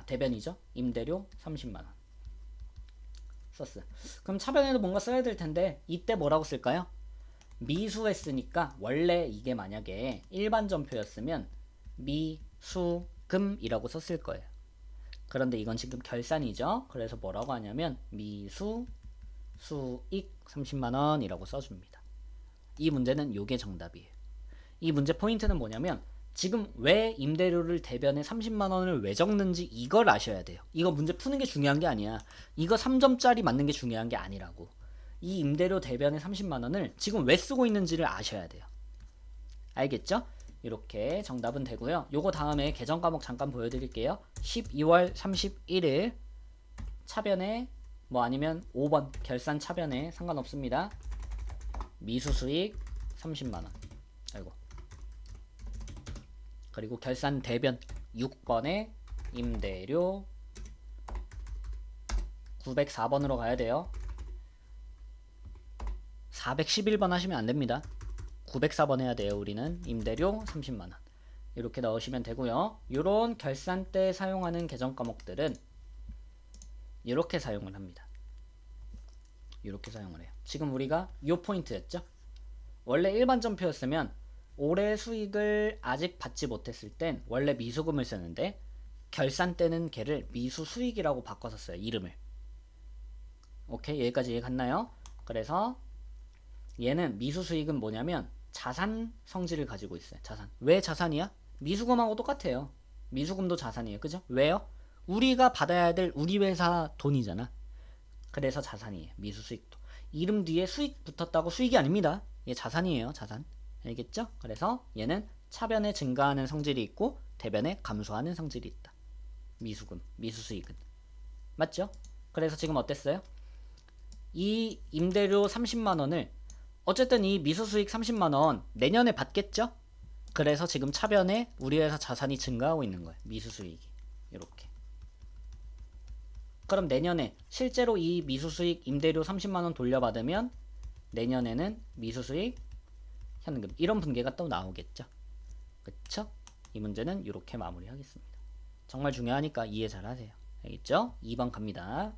대변이죠. 임대료 30만원 썼어. 그럼 차변에도 뭔가 써야 될 텐데 이때 뭐라고 쓸까요? 미수했으니까 원래 이게 만약에 일반 전표였으면 미수금이라고 썼을 거예요. 그런데 이건 지금 결산이죠. 그래서 뭐라고 하냐면 미수 수익 30만원이라고 써줍니다. 이 문제는 요게 정답이에요. 이 문제 포인트는 뭐냐면 지금 왜 임대료를 대변에 30만원을 왜 적는지 이걸 아셔야 돼요. 이거 문제 푸는 게 중요한 게 아니야. 이거 3점짜리 맞는 게 중요한 게 아니라고. 이 임대료 대변에 30만원을 지금 왜 쓰고 있는지를 아셔야 돼요. 알겠죠? 이렇게 정답은 되고요. 요거 다음에 계정 과목 잠깐 보여드릴게요. 12월 31일 차변에 뭐 아니면 5번 결산 차변에 상관없습니다. 미수수익 30만원. 아이고. 그리고 결산 대변 6번에 임대료 904번으로 가야 돼요. 411번 하시면 안 됩니다. 904번 해야 돼요. 우리는 임대료 30만원. 이렇게 넣으시면 되고요. 이런 결산 때 사용하는 계정 과목들은 이렇게 사용을 합니다. 이렇게 사용을 해요. 지금 우리가 요 포인트였죠. 원래 일반 전표였으면 올해 수익을 아직 받지 못했을 땐 원래 미수금을 쓰는데 결산 때는 걔를 미수 수익이라고 바꿔서 써요. 이름을. 오케이, 여기까지 이해 갔나요? 그래서 얘는 미수 수익은 뭐냐면 자산 성질을 가지고 있어요. 자산. 왜 자산이야? 미수금하고 똑같아요. 미수금도 자산이에요. 그죠? 왜요? 우리가 받아야 될 우리 회사 돈이잖아. 그래서 자산이에요. 미수 수익도. 이름 뒤에 수익 붙었다고 수익이 아닙니다. 얘 자산이에요. 자산. 알겠죠? 그래서 얘는 차변에 증가하는 성질이 있고 대변에 감소하는 성질이 있다. 미수금, 미수수익은. 맞죠? 그래서 지금 어땠어요? 이 임대료 30만원을 어쨌든 이 미수수익 30만원 내년에 받겠죠? 그래서 지금 차변에 우리 회사 자산이 증가하고 있는 거예요. 미수수익이. 이렇게. 그럼 내년에 실제로 이 미수수익 임대료 30만원 돌려받으면 내년에는 미수수익 현금 이런 분계가 또 나오겠죠. 그쵸? 이 문제는 이렇게 마무리하겠습니다. 정말 중요하니까 이해 잘 하세요. 알겠죠? 2번 갑니다.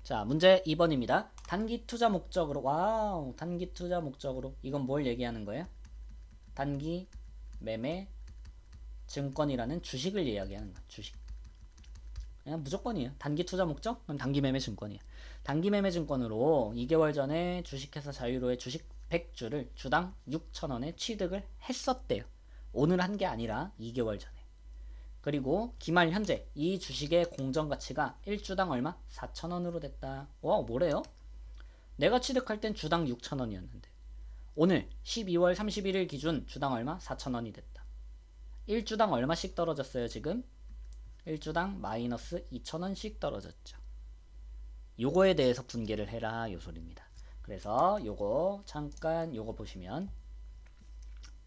자, 문제 2번입니다. 단기 투자 목적으로, 와우, 단기 투자 목적으로, 이건 뭘 얘기하는 거예요? 단기 매매 증권이라는 주식을 이야기하는 거예요. 주식. 그냥 무조건이에요. 단기 투자 목적? 그럼 단기 매매 증권이에요. 단기 매매 증권으로 2개월 전에 주식회사 자유로의 주식 100주를 주당 6,000원에 취득을 했었대요. 오늘 한 게 아니라 2개월 전에. 그리고 기말 현재 이 주식의 공정 가치가 1주당 얼마? 4,000원으로 됐다. 와, 뭐래요? 내가 취득할 땐 주당 6,000원이었는데 오늘 12월 31일 기준 주당 얼마? 4,000원이 됐다. 1주당 얼마씩 떨어졌어요, 지금? 1주당 마이너스 2,000원씩 떨어졌죠. 요거에 대해서 분개를 해라, 요 소리입니다. 그래서 요거 잠깐 요거 보시면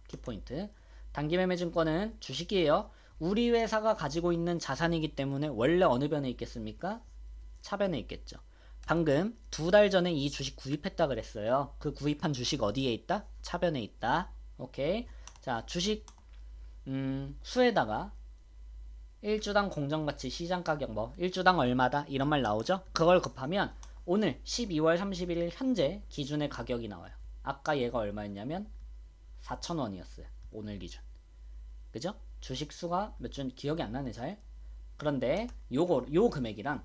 키포인트. 단기 매매 증권은 주식이에요. 우리 회사가 가지고 있는 자산이기 때문에 원래 어느 변에 있겠습니까? 차변에 있겠죠. 방금 2달 전에 이 주식 구입했다 그랬어요. 그 구입한 주식 어디에 있다? 차변에 있다. 오케이. 자, 주식 수에다가 1주당 공정가치 시장가격 뭐 1주당 얼마다 이런 말 나오죠? 그걸 곱하면 오늘 12월 31일 현재 기준의 가격이 나와요. 아까 얘가 얼마였냐면 4,000원이었어요. 오늘 기준. 그죠? 주식 수가 몇 주 기억이 안 나네 잘. 그런데 요 금액이랑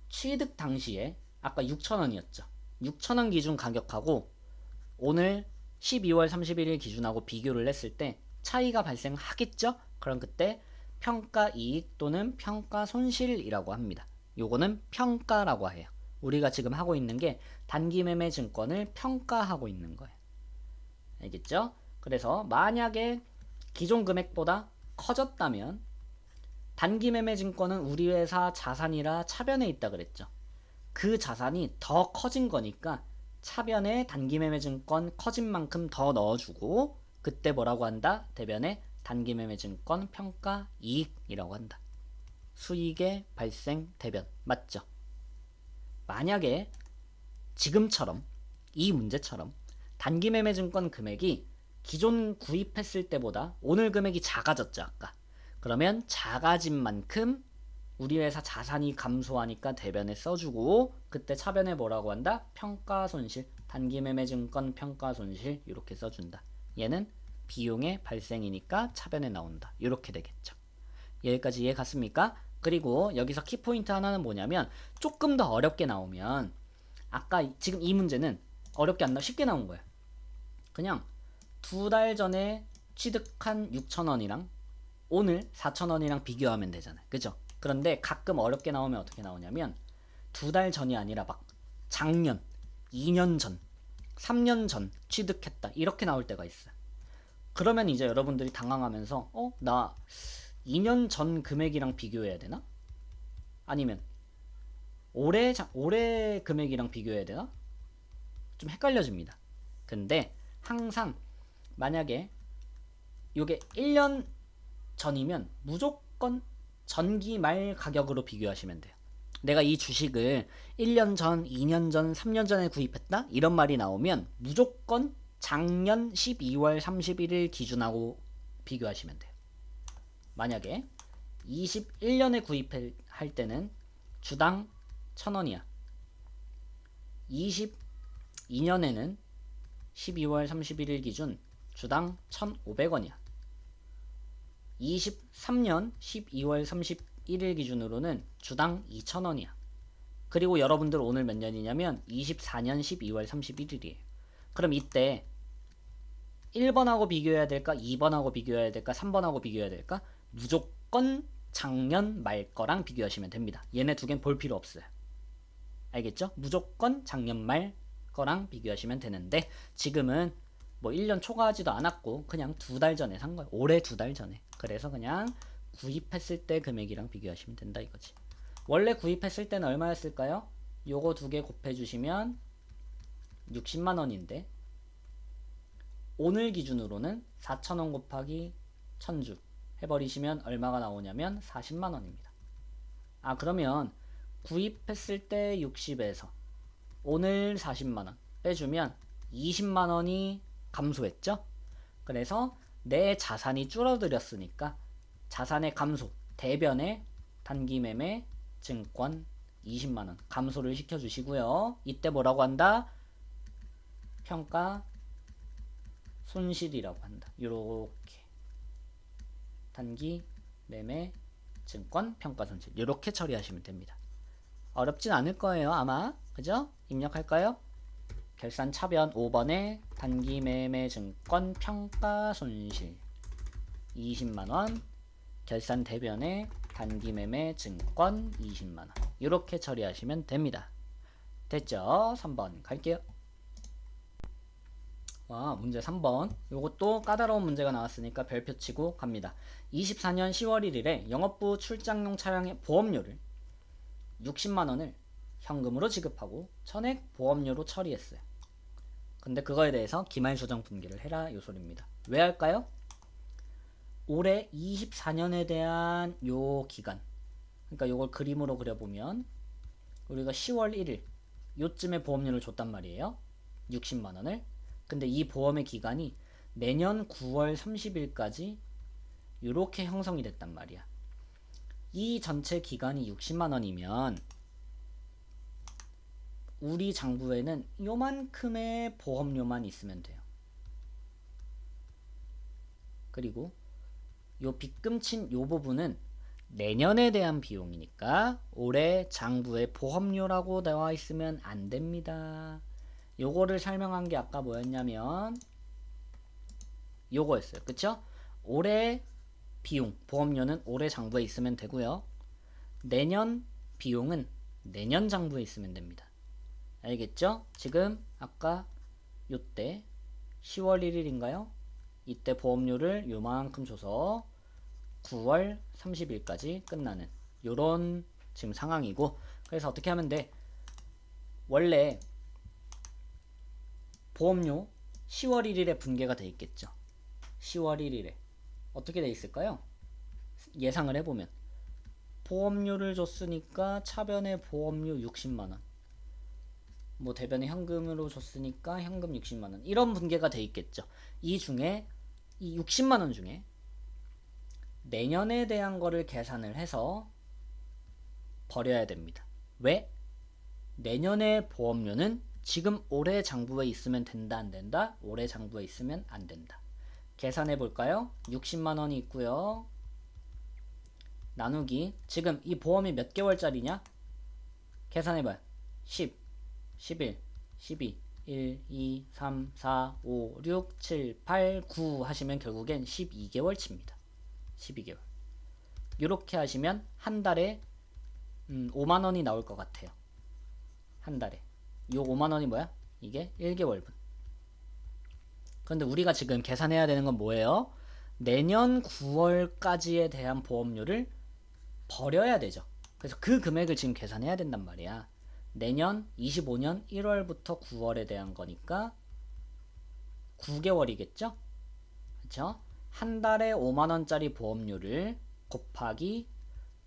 취득 당시에 아까 6,000원이었죠. 6,000원 기준 가격하고 오늘 12월 31일 기준하고 비교를 했을 때 차이가 발생하겠죠? 그럼 그때 평가이익 또는 평가손실이라고 합니다. 요거는 평가라고 해요. 우리가 지금 하고 있는 게 단기매매 증권을 평가하고 있는 거예요. 알겠죠? 그래서 만약에 기존 금액보다 커졌다면 단기매매 증권은 우리 회사 자산이라 차변에 있다 그랬죠. 그 자산이 더 커진 거니까 차변에 단기매매 증권 커진 만큼 더 넣어주고 그때 뭐라고 한다? 대변에 단기매매 증권 평가이익이라고 한다. 수익의 발생 대변. 맞죠? 만약에 지금처럼 이 문제처럼 단기매매 증권 금액이 기존 구입했을 때보다 오늘 금액이 작아졌죠 아까. 그러면 작아진 만큼 우리 회사 자산이 감소하니까 대변에 써주고 그때 차변에 뭐라고 한다? 평가손실. 단기매매 증권 평가손실 이렇게 써준다. 얘는 비용의 발생이니까 차변에 나온다. 이렇게 되겠죠. 여기까지 이해 갔습니까? 그리고 여기서 키포인트 하나는 뭐냐면 조금 더 어렵게 나오면 아까 지금 이 문제는 어렵게 안 나와 쉽게 나온 거예요. 그냥 2달 전에 취득한 6,000원이랑 오늘 4,000원이랑 비교하면 되잖아요. 그죠? 그런데 가끔 어렵게 나오면 어떻게 나오냐면 2달 전이 아니라 막 작년, 2년 전, 3년 전 취득했다. 이렇게 나올 때가 있어요. 그러면 이제 여러분들이 당황하면서 나 2년 전 금액이랑 비교해야 되나? 아니면 올해 금액이랑 비교해야 되나? 좀 헷갈려집니다. 근데 항상 만약에 요게 1년 전이면 무조건 전기 말 가격으로 비교하시면 돼요. 내가 이 주식을 1년 전, 2년 전, 3년 전에 구입했다? 이런 말이 나오면 무조건 작년 12월 31일 기준하고 비교하시면 돼요. 만약에 21년에 구입할 때는 주당 1,000원이야. 22년에는 12월 31일 기준 주당 1,500원이야. 23년 12월 31일 기준으로는 주당 2,000원이야. 그리고 여러분들 오늘 몇 년이냐면 24년 12월 31일이에요. 그럼 이때 1번하고 비교해야 될까? 2번하고 비교해야 될까? 3번하고 비교해야 될까? 무조건 작년 말 거랑 비교하시면 됩니다. 얘네 두 개는 볼 필요 없어요. 알겠죠? 무조건 작년 말 거랑 비교하시면 되는데 지금은 뭐 1년 초과하지도 않았고 그냥 2달 전에 산 거예요. 올해 2달 전에. 그래서 그냥 구입했을 때 금액이랑 비교하시면 된다 이거지. 원래 구입했을 때는 얼마였을까요? 요거 두 개 곱해주시면 60만원인데 오늘 기준으로는 4,000원 곱하기 1,000주 해버리시면 얼마가 나오냐면 40만원입니다. 아 그러면 구입했을 때 60에서 오늘 40만원 빼주면 20만원이 감소했죠? 그래서 내 자산이 줄어들었으니까 자산의 감소, 대변의 단기 매매 증권 20만원 감소를 시켜주시고요. 이때 뭐라고 한다? 평가 손실이라고 한다. 요렇게 단기 매매 증권 평가 손실 요렇게 처리하시면 됩니다. 어렵진 않을 거예요 아마. 그죠? 입력할까요? 결산 차변 5번에 단기 매매 증권 평가 손실 20만원, 결산 대변에 단기 매매 증권 20만원 이렇게 처리하시면 됩니다. 됐죠? 3번 갈게요. 와, 문제 3번. 요것도 까다로운 문제가 나왔으니까 별표 치고 갑니다. 24년 10월 1일에 영업부 출장용 차량의 보험료를 60만원을 현금으로 지급하고 전액 보험료로 처리했어요. 근데 그거에 대해서 기말조정 분기를 해라 요 소리입니다. 왜 할까요? 올해 24년에 대한 요 기간, 그러니까 요걸 그림으로 그려보면 우리가 10월 1일 요쯤에 보험료를 줬단 말이에요. 60만원을. 근데 이 보험의 기간이 내년 9월 30일까지 요렇게 형성이 됐단 말이야. 이 전체 기간이 60만원이면 우리 장부에는 요만큼의 보험료만 있으면 돼요. 그리고 요 빗금친 요 부분은 내년에 대한 비용이니까 올해 장부에 보험료라고 나와 있으면 안 됩니다. 요거를 설명한 게 아까 뭐였냐면 요거였어요. 그쵸? 올해 비용, 보험료는 올해 장부에 있으면 되고요. 내년 비용은 내년 장부에 있으면 됩니다. 알겠죠? 지금 아까 요때 10월 1일인가요? 이때 보험료를 요만큼 줘서 9월 30일까지 끝나는 요런 지금 상황이고, 그래서 어떻게 하면 돼? 원래 보험료 10월 1일에 분계가 돼 있겠죠. 10월 1일에 어떻게 돼 있을까요? 예상을 해보면 보험료를 줬으니까 차변에 보험료 60만원, 뭐 대변에 현금으로 줬으니까 현금 60만원 이런 분계가 돼 있겠죠. 이 중에 이 60만원 중에 내년에 대한 거를 계산을 해서 버려야 됩니다. 왜? 내년의 보험료는 지금 올해 장부에 있으면 된다 안 된다? 올해 장부에 있으면 안 된다. 계산해 볼까요? 60만원이 있고요. 나누기 지금 이 보험이 몇 개월짜리냐? 계산해봐요. 10, 11, 12, 1, 2, 3, 4, 5, 6, 7, 8, 9 하시면 결국엔 12개월치입니다. 12개월. 이렇게 하시면 한 달에 5만원이 나올 것 같아요. 한 달에. 요 5만원이 뭐야? 이게 1개월분. 그런데 우리가 지금 계산해야 되는 건 뭐예요? 내년 9월까지에 대한 보험료를 버려야 되죠. 그래서 그 금액을 지금 계산해야 된단 말이야. 내년 25년 1월부터 9월에 대한 거니까 9개월이겠죠? 그렇죠? 한 달에 5만원짜리 보험료를 곱하기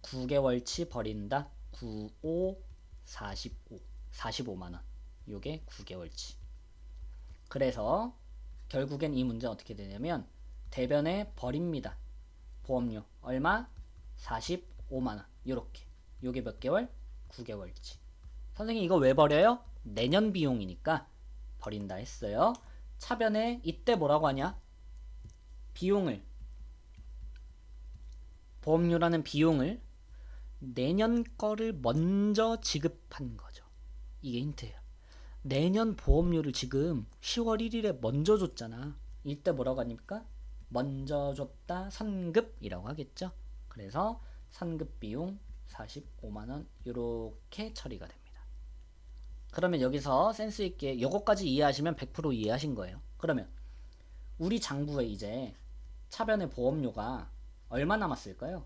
9개월치 버린다. 9, 5, 45. 45만원. 요게 9개월치. 그래서 결국엔 이 문제는 어떻게 되냐면 대변에 버립니다. 보험료 얼마? 45만원. 요렇게. 요게 몇 개월? 9개월치. 선생님 이거 왜 버려요? 내년 비용이니까 버린다 했어요. 차변에 이때 뭐라고 하냐? 비용을, 보험료라는 비용을 내년 거를 먼저 지급한 거죠. 이게 힌트예요. 내년 보험료를 지금 10월 1일에 먼저 줬잖아. 이때 뭐라고 합니까? 먼저 줬다 선급이라고 하겠죠. 그래서 선급 비용 45만원 이렇게 처리가 됩니다. 그러면 여기서 센스 있게 요거까지 이해하시면 100% 이해하신 거예요. 그러면 우리 장부에 이제 차변의 보험료가 얼마 남았을까요?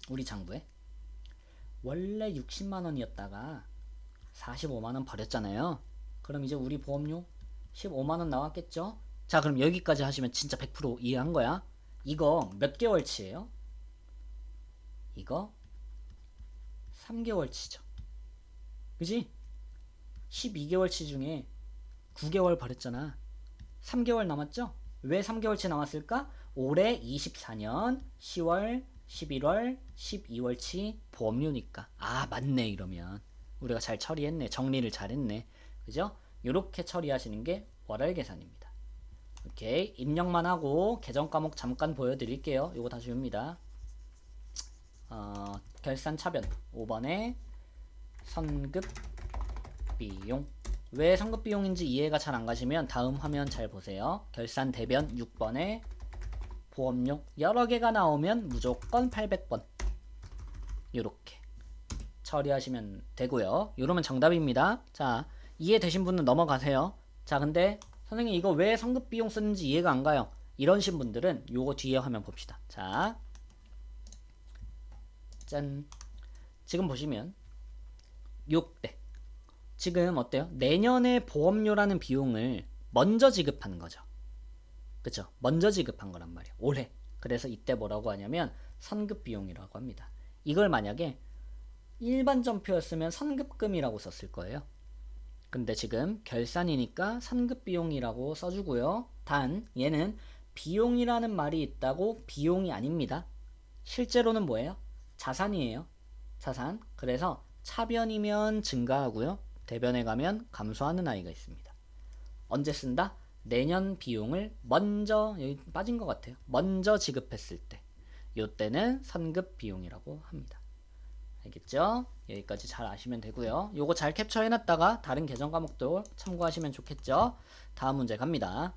우리 장부에 원래 60만원이었다가 45만원 버렸잖아요. 그럼 이제 우리 보험료 15만원 나왔겠죠? 자, 그럼 여기까지 하시면 진짜 100% 이해한 거야. 이거 몇 개월치예요? 이거 3개월치죠. 그지? 12개월치 중에 9개월 버렸잖아. 3개월 남았죠? 왜 3개월치 남았을까? 올해 24년 10월, 11월, 12월치 보험료니까. 아, 맞네. 이러면 우리가 잘 처리했네. 정리를 잘했네. 그죠? 이렇게 처리하시는 게 월할 계산입니다. 오케이. 입력만 하고 계정 과목 잠깐 보여드릴게요. 이거 다 지웁니다. 결산 차변 5번에 선급 비용. 왜 선급 비용인지 이해가 잘 안 가시면 다음 화면 잘 보세요. 결산 대변 6번에 보험료 여러 개가 나오면 무조건 800번. 요렇게 처리하시면 되고요. 요러면 정답입니다. 자, 이해되신 분은 넘어가세요. 자, 근데 선생님 이거 왜 선급 비용 쓰는지 이해가 안 가요. 이러신 분들은 요거 뒤에 화면 봅시다. 자, 짠. 지금 보시면 요때 지금 어때요? 내년에 보험료라는 비용을 먼저 지급하는 거죠. 그쵸? 먼저 지급한 거란 말이에요. 올해. 그래서 이때 뭐라고 하냐면 선급 비용이라고 합니다. 이걸 만약에 일반 점표였으면 선급금이라고 썼을 거예요. 근데 지금 결산이니까 선급 비용이라고 써주고요. 단 얘는 비용이라는 말이 있다고 비용이 아닙니다. 실제로는 뭐예요? 자산이에요. 자산. 그래서 차변이면 증가하고요. 대변에 가면 감소하는 아이가 있습니다. 언제 쓴다? 내년 비용을 먼저, 여기 빠진 것 같아요. 먼저 지급했을 때. 요때는 선급 비용이라고 합니다. 알겠죠? 여기까지 잘 아시면 되고요. 요거 잘 캡처해놨다가 다른 계정 과목도 참고하시면 좋겠죠? 다음 문제 갑니다.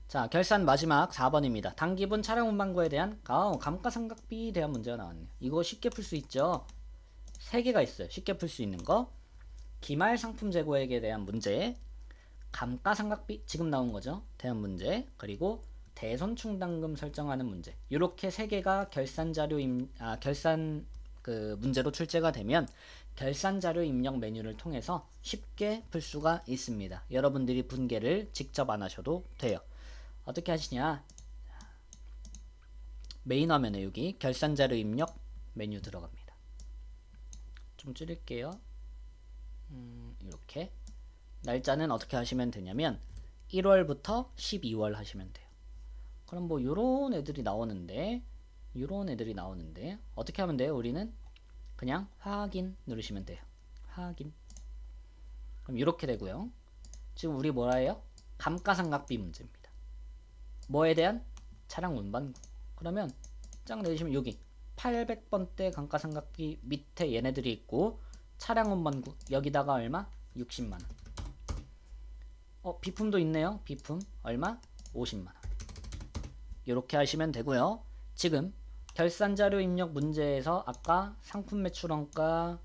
자, 결산 마지막 4번입니다. 단기분 차량 운반거에 대한 감가상각비에 대한 문제가 나왔네요. 이거 쉽게 풀 수 있죠? 3개가 있어요. 쉽게 풀 수 있는 거. 기말 상품 재고액에 대한 문제, 감가상각비 지금 나온 거죠. 대한 문제, 그리고 대손충당금 설정하는 문제. 이렇게 3개가 결산 문제로 출제가 되면 결산자료 입력 메뉴를 통해서 쉽게 풀 수가 있습니다. 여러분들이 분계를 직접 안 하셔도 돼요. 어떻게 하시냐? 메인 화면에 여기 결산자료 입력 메뉴 들어갑니다. 좀 줄일게요. 이렇게 날짜는 어떻게 하시면 되냐면 1월부터 12월 하시면 돼요. 그럼 뭐 요런 애들이 나오는데 어떻게 하면 돼요? 우리는 그냥 확인 누르시면 돼요. 확인. 그럼 이렇게 되고요. 지금 우리 뭐라 해요? 감가상각비 문제입니다. 뭐에 대한? 차량 운반구. 그러면 쫙 내리시면 여기 800번대 감가상각비 밑에 얘네들이 있고 차량 운반구 여기다가 얼마? 60만원. 비품도 있네요. 비품 얼마? 50만원. 이렇게 하시면 되고요. 지금 결산자료 입력 문제에서 아까 상품 매출원가,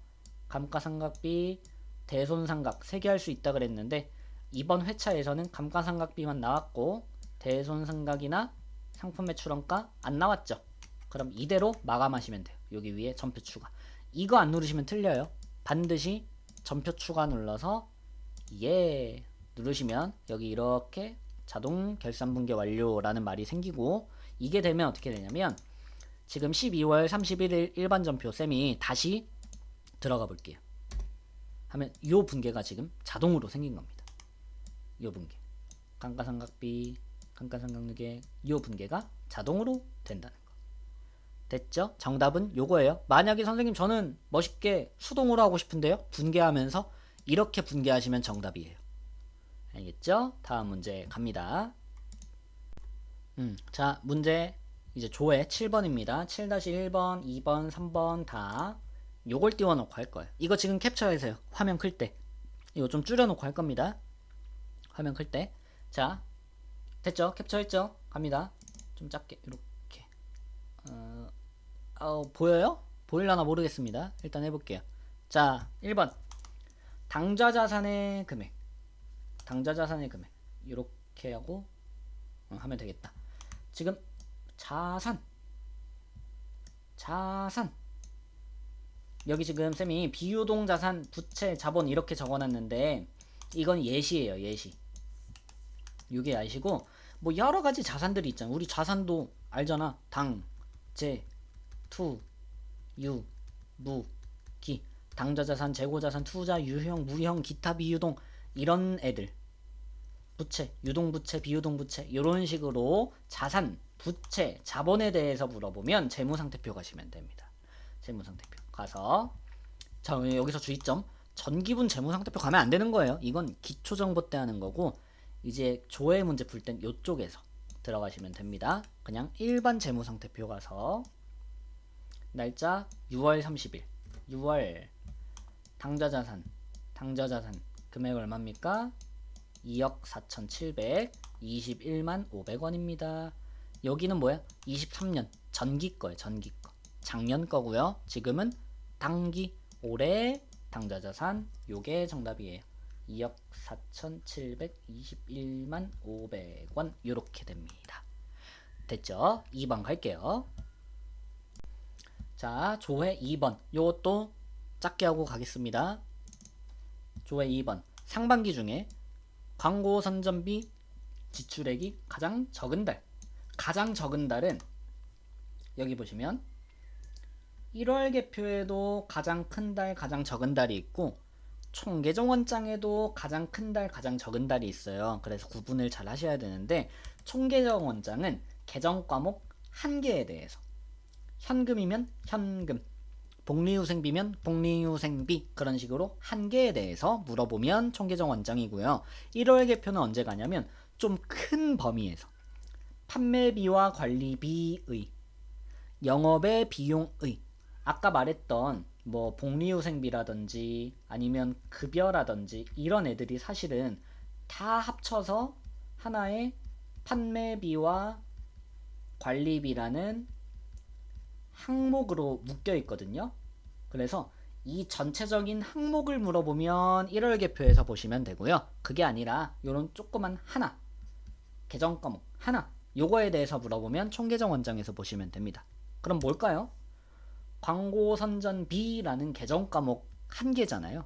감가상각비, 대손상각 3개 할 수 있다 그랬는데 이번 회차에서는 감가상각비만 나왔고 대손상각이나 상품 매출원가 안 나왔죠. 그럼 이대로 마감하시면 돼요. 여기 위에 전표 추가. 이거 안 누르시면 틀려요. 반드시 전표 추가 눌러서 예 누르시면 여기 이렇게 자동 결산 분계 완료라는 말이 생기고, 이게 되면 어떻게 되냐면 지금 12월 31일 일반 전표 쌤이 다시 들어가 볼게요. 하면 요 분계가 지금 자동으로 생긴 겁니다. 요 분계. 감가상각비, 감가상각抜계 요 분계가 자동으로 된다는 거. 됐죠? 정답은 요거예요. 만약에 선생님 저는 멋있게 수동으로 하고 싶은데요. 분계하면서 이렇게 분계하시면 정답이에요. 알겠죠? 다음 문제 갑니다. 자, 문제 이제 조회 7번입니다. 7-1번, 2번, 3번 다 요걸 띄워놓고 할 거예요. 이거 지금 캡처해서요. 화면 클 때. 이거 좀 줄여놓고 할 겁니다. 화면 클 때. 자, 됐죠? 캡처했죠? 갑니다. 좀 작게 이렇게. 보여요? 보일라나 모르겠습니다. 일단 해볼게요. 자, 1번 당좌자산의 금액. 당좌자산의 금액 이렇게 하고 하면 되겠다. 지금 자산 여기 지금 쌤이 비유동 자산, 부채, 자본 이렇게 적어놨는데 이건 예시예요. 예시. 이게 예시고 뭐 여러가지 자산들이 있잖아. 우리 자산도 알잖아. 당, 재, 투, 유, 무, 기. 당좌자산, 재고자산, 투자, 유형, 무형, 기타 비유동 이런 애들. 부채, 유동부채, 비유동부채 이런 식으로 자산, 부채, 자본에 대해서 물어보면 재무상태표 가시면 됩니다. 재무상태표 가서 자, 여기서 주의점. 전기분 재무상태표 가면 안 되는 거예요. 이건 기초정보 때 하는 거고 이제 조회 문제 풀 땐 이쪽에서 들어가시면 됩니다. 그냥 일반 재무상태표 가서 날짜 6월 30일 6월 당좌자산 금액 얼마입니까? 2억 4,721만 500원입니다. 여기는 뭐야? 23년 전기 거예요. 전기 거. 작년 거고요. 지금은 당기 올해 당좌자산 요게 정답이에요. 2억 4,721만 500원 요렇게 됩니다. 됐죠? 2번 갈게요. 자, 조회 2번 요것도 작게 하고 가겠습니다. 조회 2번 상반기 중에 광고 선전비 지출액이 가장 적은 달. 가장 적은 달은 여기 보시면 1월 개표에도 가장 큰 달, 가장 적은 달이 있고 총계정원장에도 가장 큰 달, 가장 적은 달이 있어요. 그래서 구분을 잘 하셔야 되는데 총계정원장은 계정 과목 한 개에 대해서 현금이면 현금, 복리후생비면 복리후생비 그런 식으로 한 개에 대해서 물어보면 총계정원장이고요. 1월 개표는 언제 가냐면 좀 큰 범위에서 판매비와 관리비의 영업의 비용의 아까 말했던 뭐 복리후생비라든지 아니면 급여라든지 이런 애들이 사실은 다 합쳐서 하나의 판매비와 관리비라는 항목으로 묶여 있거든요. 그래서 이 전체적인 항목을 물어보면 1월 개표에서 보시면 되고요. 그게 아니라 이런 조그만 하나 계정 과목 하나 요거에 대해서 물어보면 총계정원장에서 보시면 됩니다. 그럼 뭘까요? 광고 선전비라는 계정 과목 한 개잖아요.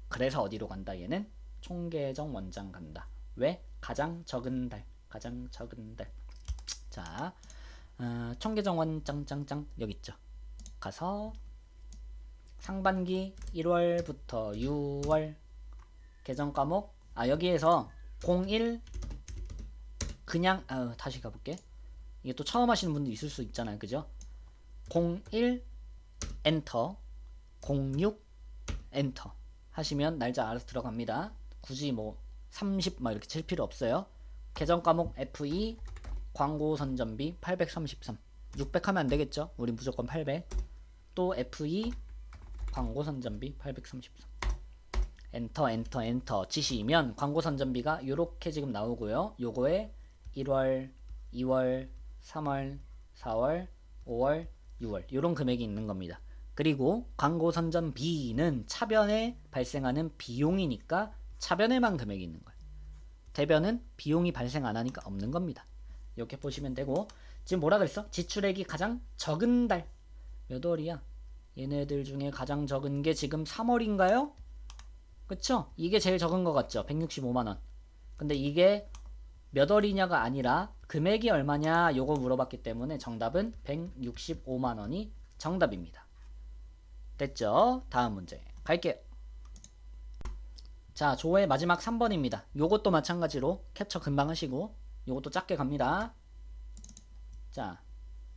그래서 어디로 간다 얘는? 총계정원장 간다. 왜? 가장 적은 달. 가장 적은 달. 자, 총계정원 짱짱짱 여기 있죠. 가서 상반기 1월부터 6월 계정 과목 여기에서 01 그냥 다시 가볼게. 이게 또 처음 하시는 분도 있을 수 있잖아요. 그죠? 01 엔터 06 엔터 하시면 날짜 알아서 들어갑니다. 굳이 뭐 30 막 이렇게 칠 필요 없어요. 계정 과목 FE 광고 선전비 833 600 하면 안 되겠죠? 우리 무조건 800. 또 FE 광고 선전비 833 엔터 엔터 엔터 지시면 광고 선전비가 요렇게 지금 나오고요. 요거에 1월, 2월, 3월, 4월, 5월, 6월 요런 금액이 있는 겁니다. 그리고 광고 선전비는 차변에 발생하는 비용이니까 차변에만 금액이 있는 거예요. 대변은 비용이 발생 안 하니까 없는 겁니다. 이렇게 보시면 되고 지금 뭐라 그랬어? 지출액이 가장 적은 달 몇 월이야? 얘네들 중에 가장 적은 게 지금 3월인가요? 그쵸? 이게 제일 적은 것 같죠? 165만원. 근데 이게 몇 월이냐가 아니라 금액이 얼마냐 요거 물어봤기 때문에 정답은 165만원이 정답입니다. 됐죠? 다음 문제 갈게요. 자, 조회 마지막 3번입니다. 요것도 마찬가지로 캡처 금방 하시고 요것도 작게 갑니다. 자,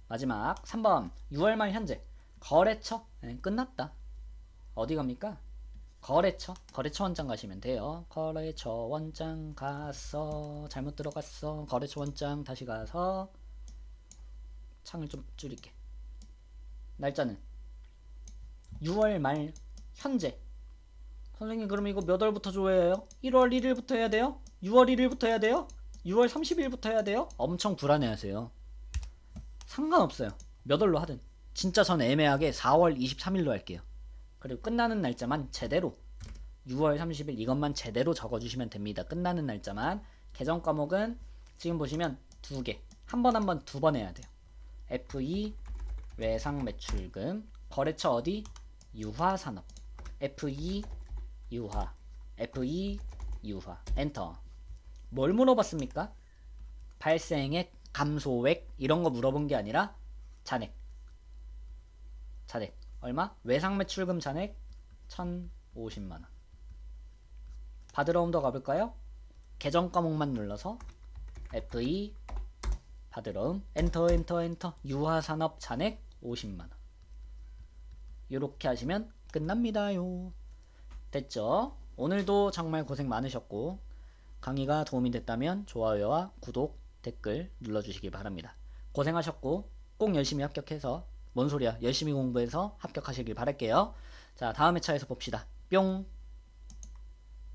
마지막 3번 6월 말 현재 거래처 끝났다. 어디 갑니까? 거래처 원장 가시면 돼요. 거래처 원장 가서 잘못 들어갔어. 거래처 원장 다시 가서 창을 좀 줄일게. 날짜는 6월 말 현재. 선생님 그럼 이거 몇 월부터 조회해요? 1월 1일부터 해야 돼요? 6월 1일부터 해야 돼요? 6월 30일부터 해야 돼요? 엄청 불안해하세요. 상관없어요. 몇 월로 하든. 진짜 전 애매하게 4월 23일로 할게요. 그리고 끝나는 날짜만 제대로 6월 30일 이것만 제대로 적어주시면 됩니다. 끝나는 날짜만. 계정 과목은 지금 보시면 2개. 한 번 두 번 해야 돼요. FE 외상 매출금. 거래처 어디? 유화산업. FE 유화. FE 유화. 엔터. 뭘 물어봤습니까? 발생액, 감소액 이런 거 물어본 게 아니라 잔액. 얼마? 외상 매출금 잔액 1,050만원. 받으러 온 더 가볼까요? 계정 과목만 눌러서 F2 받으럼 엔터 엔터 엔터 유화산업 잔액 50만원 이렇게 하시면 끝납니다요. 됐죠? 오늘도 정말 고생 많으셨고 강의가 도움이 됐다면 좋아요와 구독, 댓글 눌러주시기 바랍니다. 고생하셨고 꼭 열심히 합격해서 뭔 소리야 열심히 공부해서 합격하시길 바랄게요. 자 다음 회차에서 봅시다. 뿅.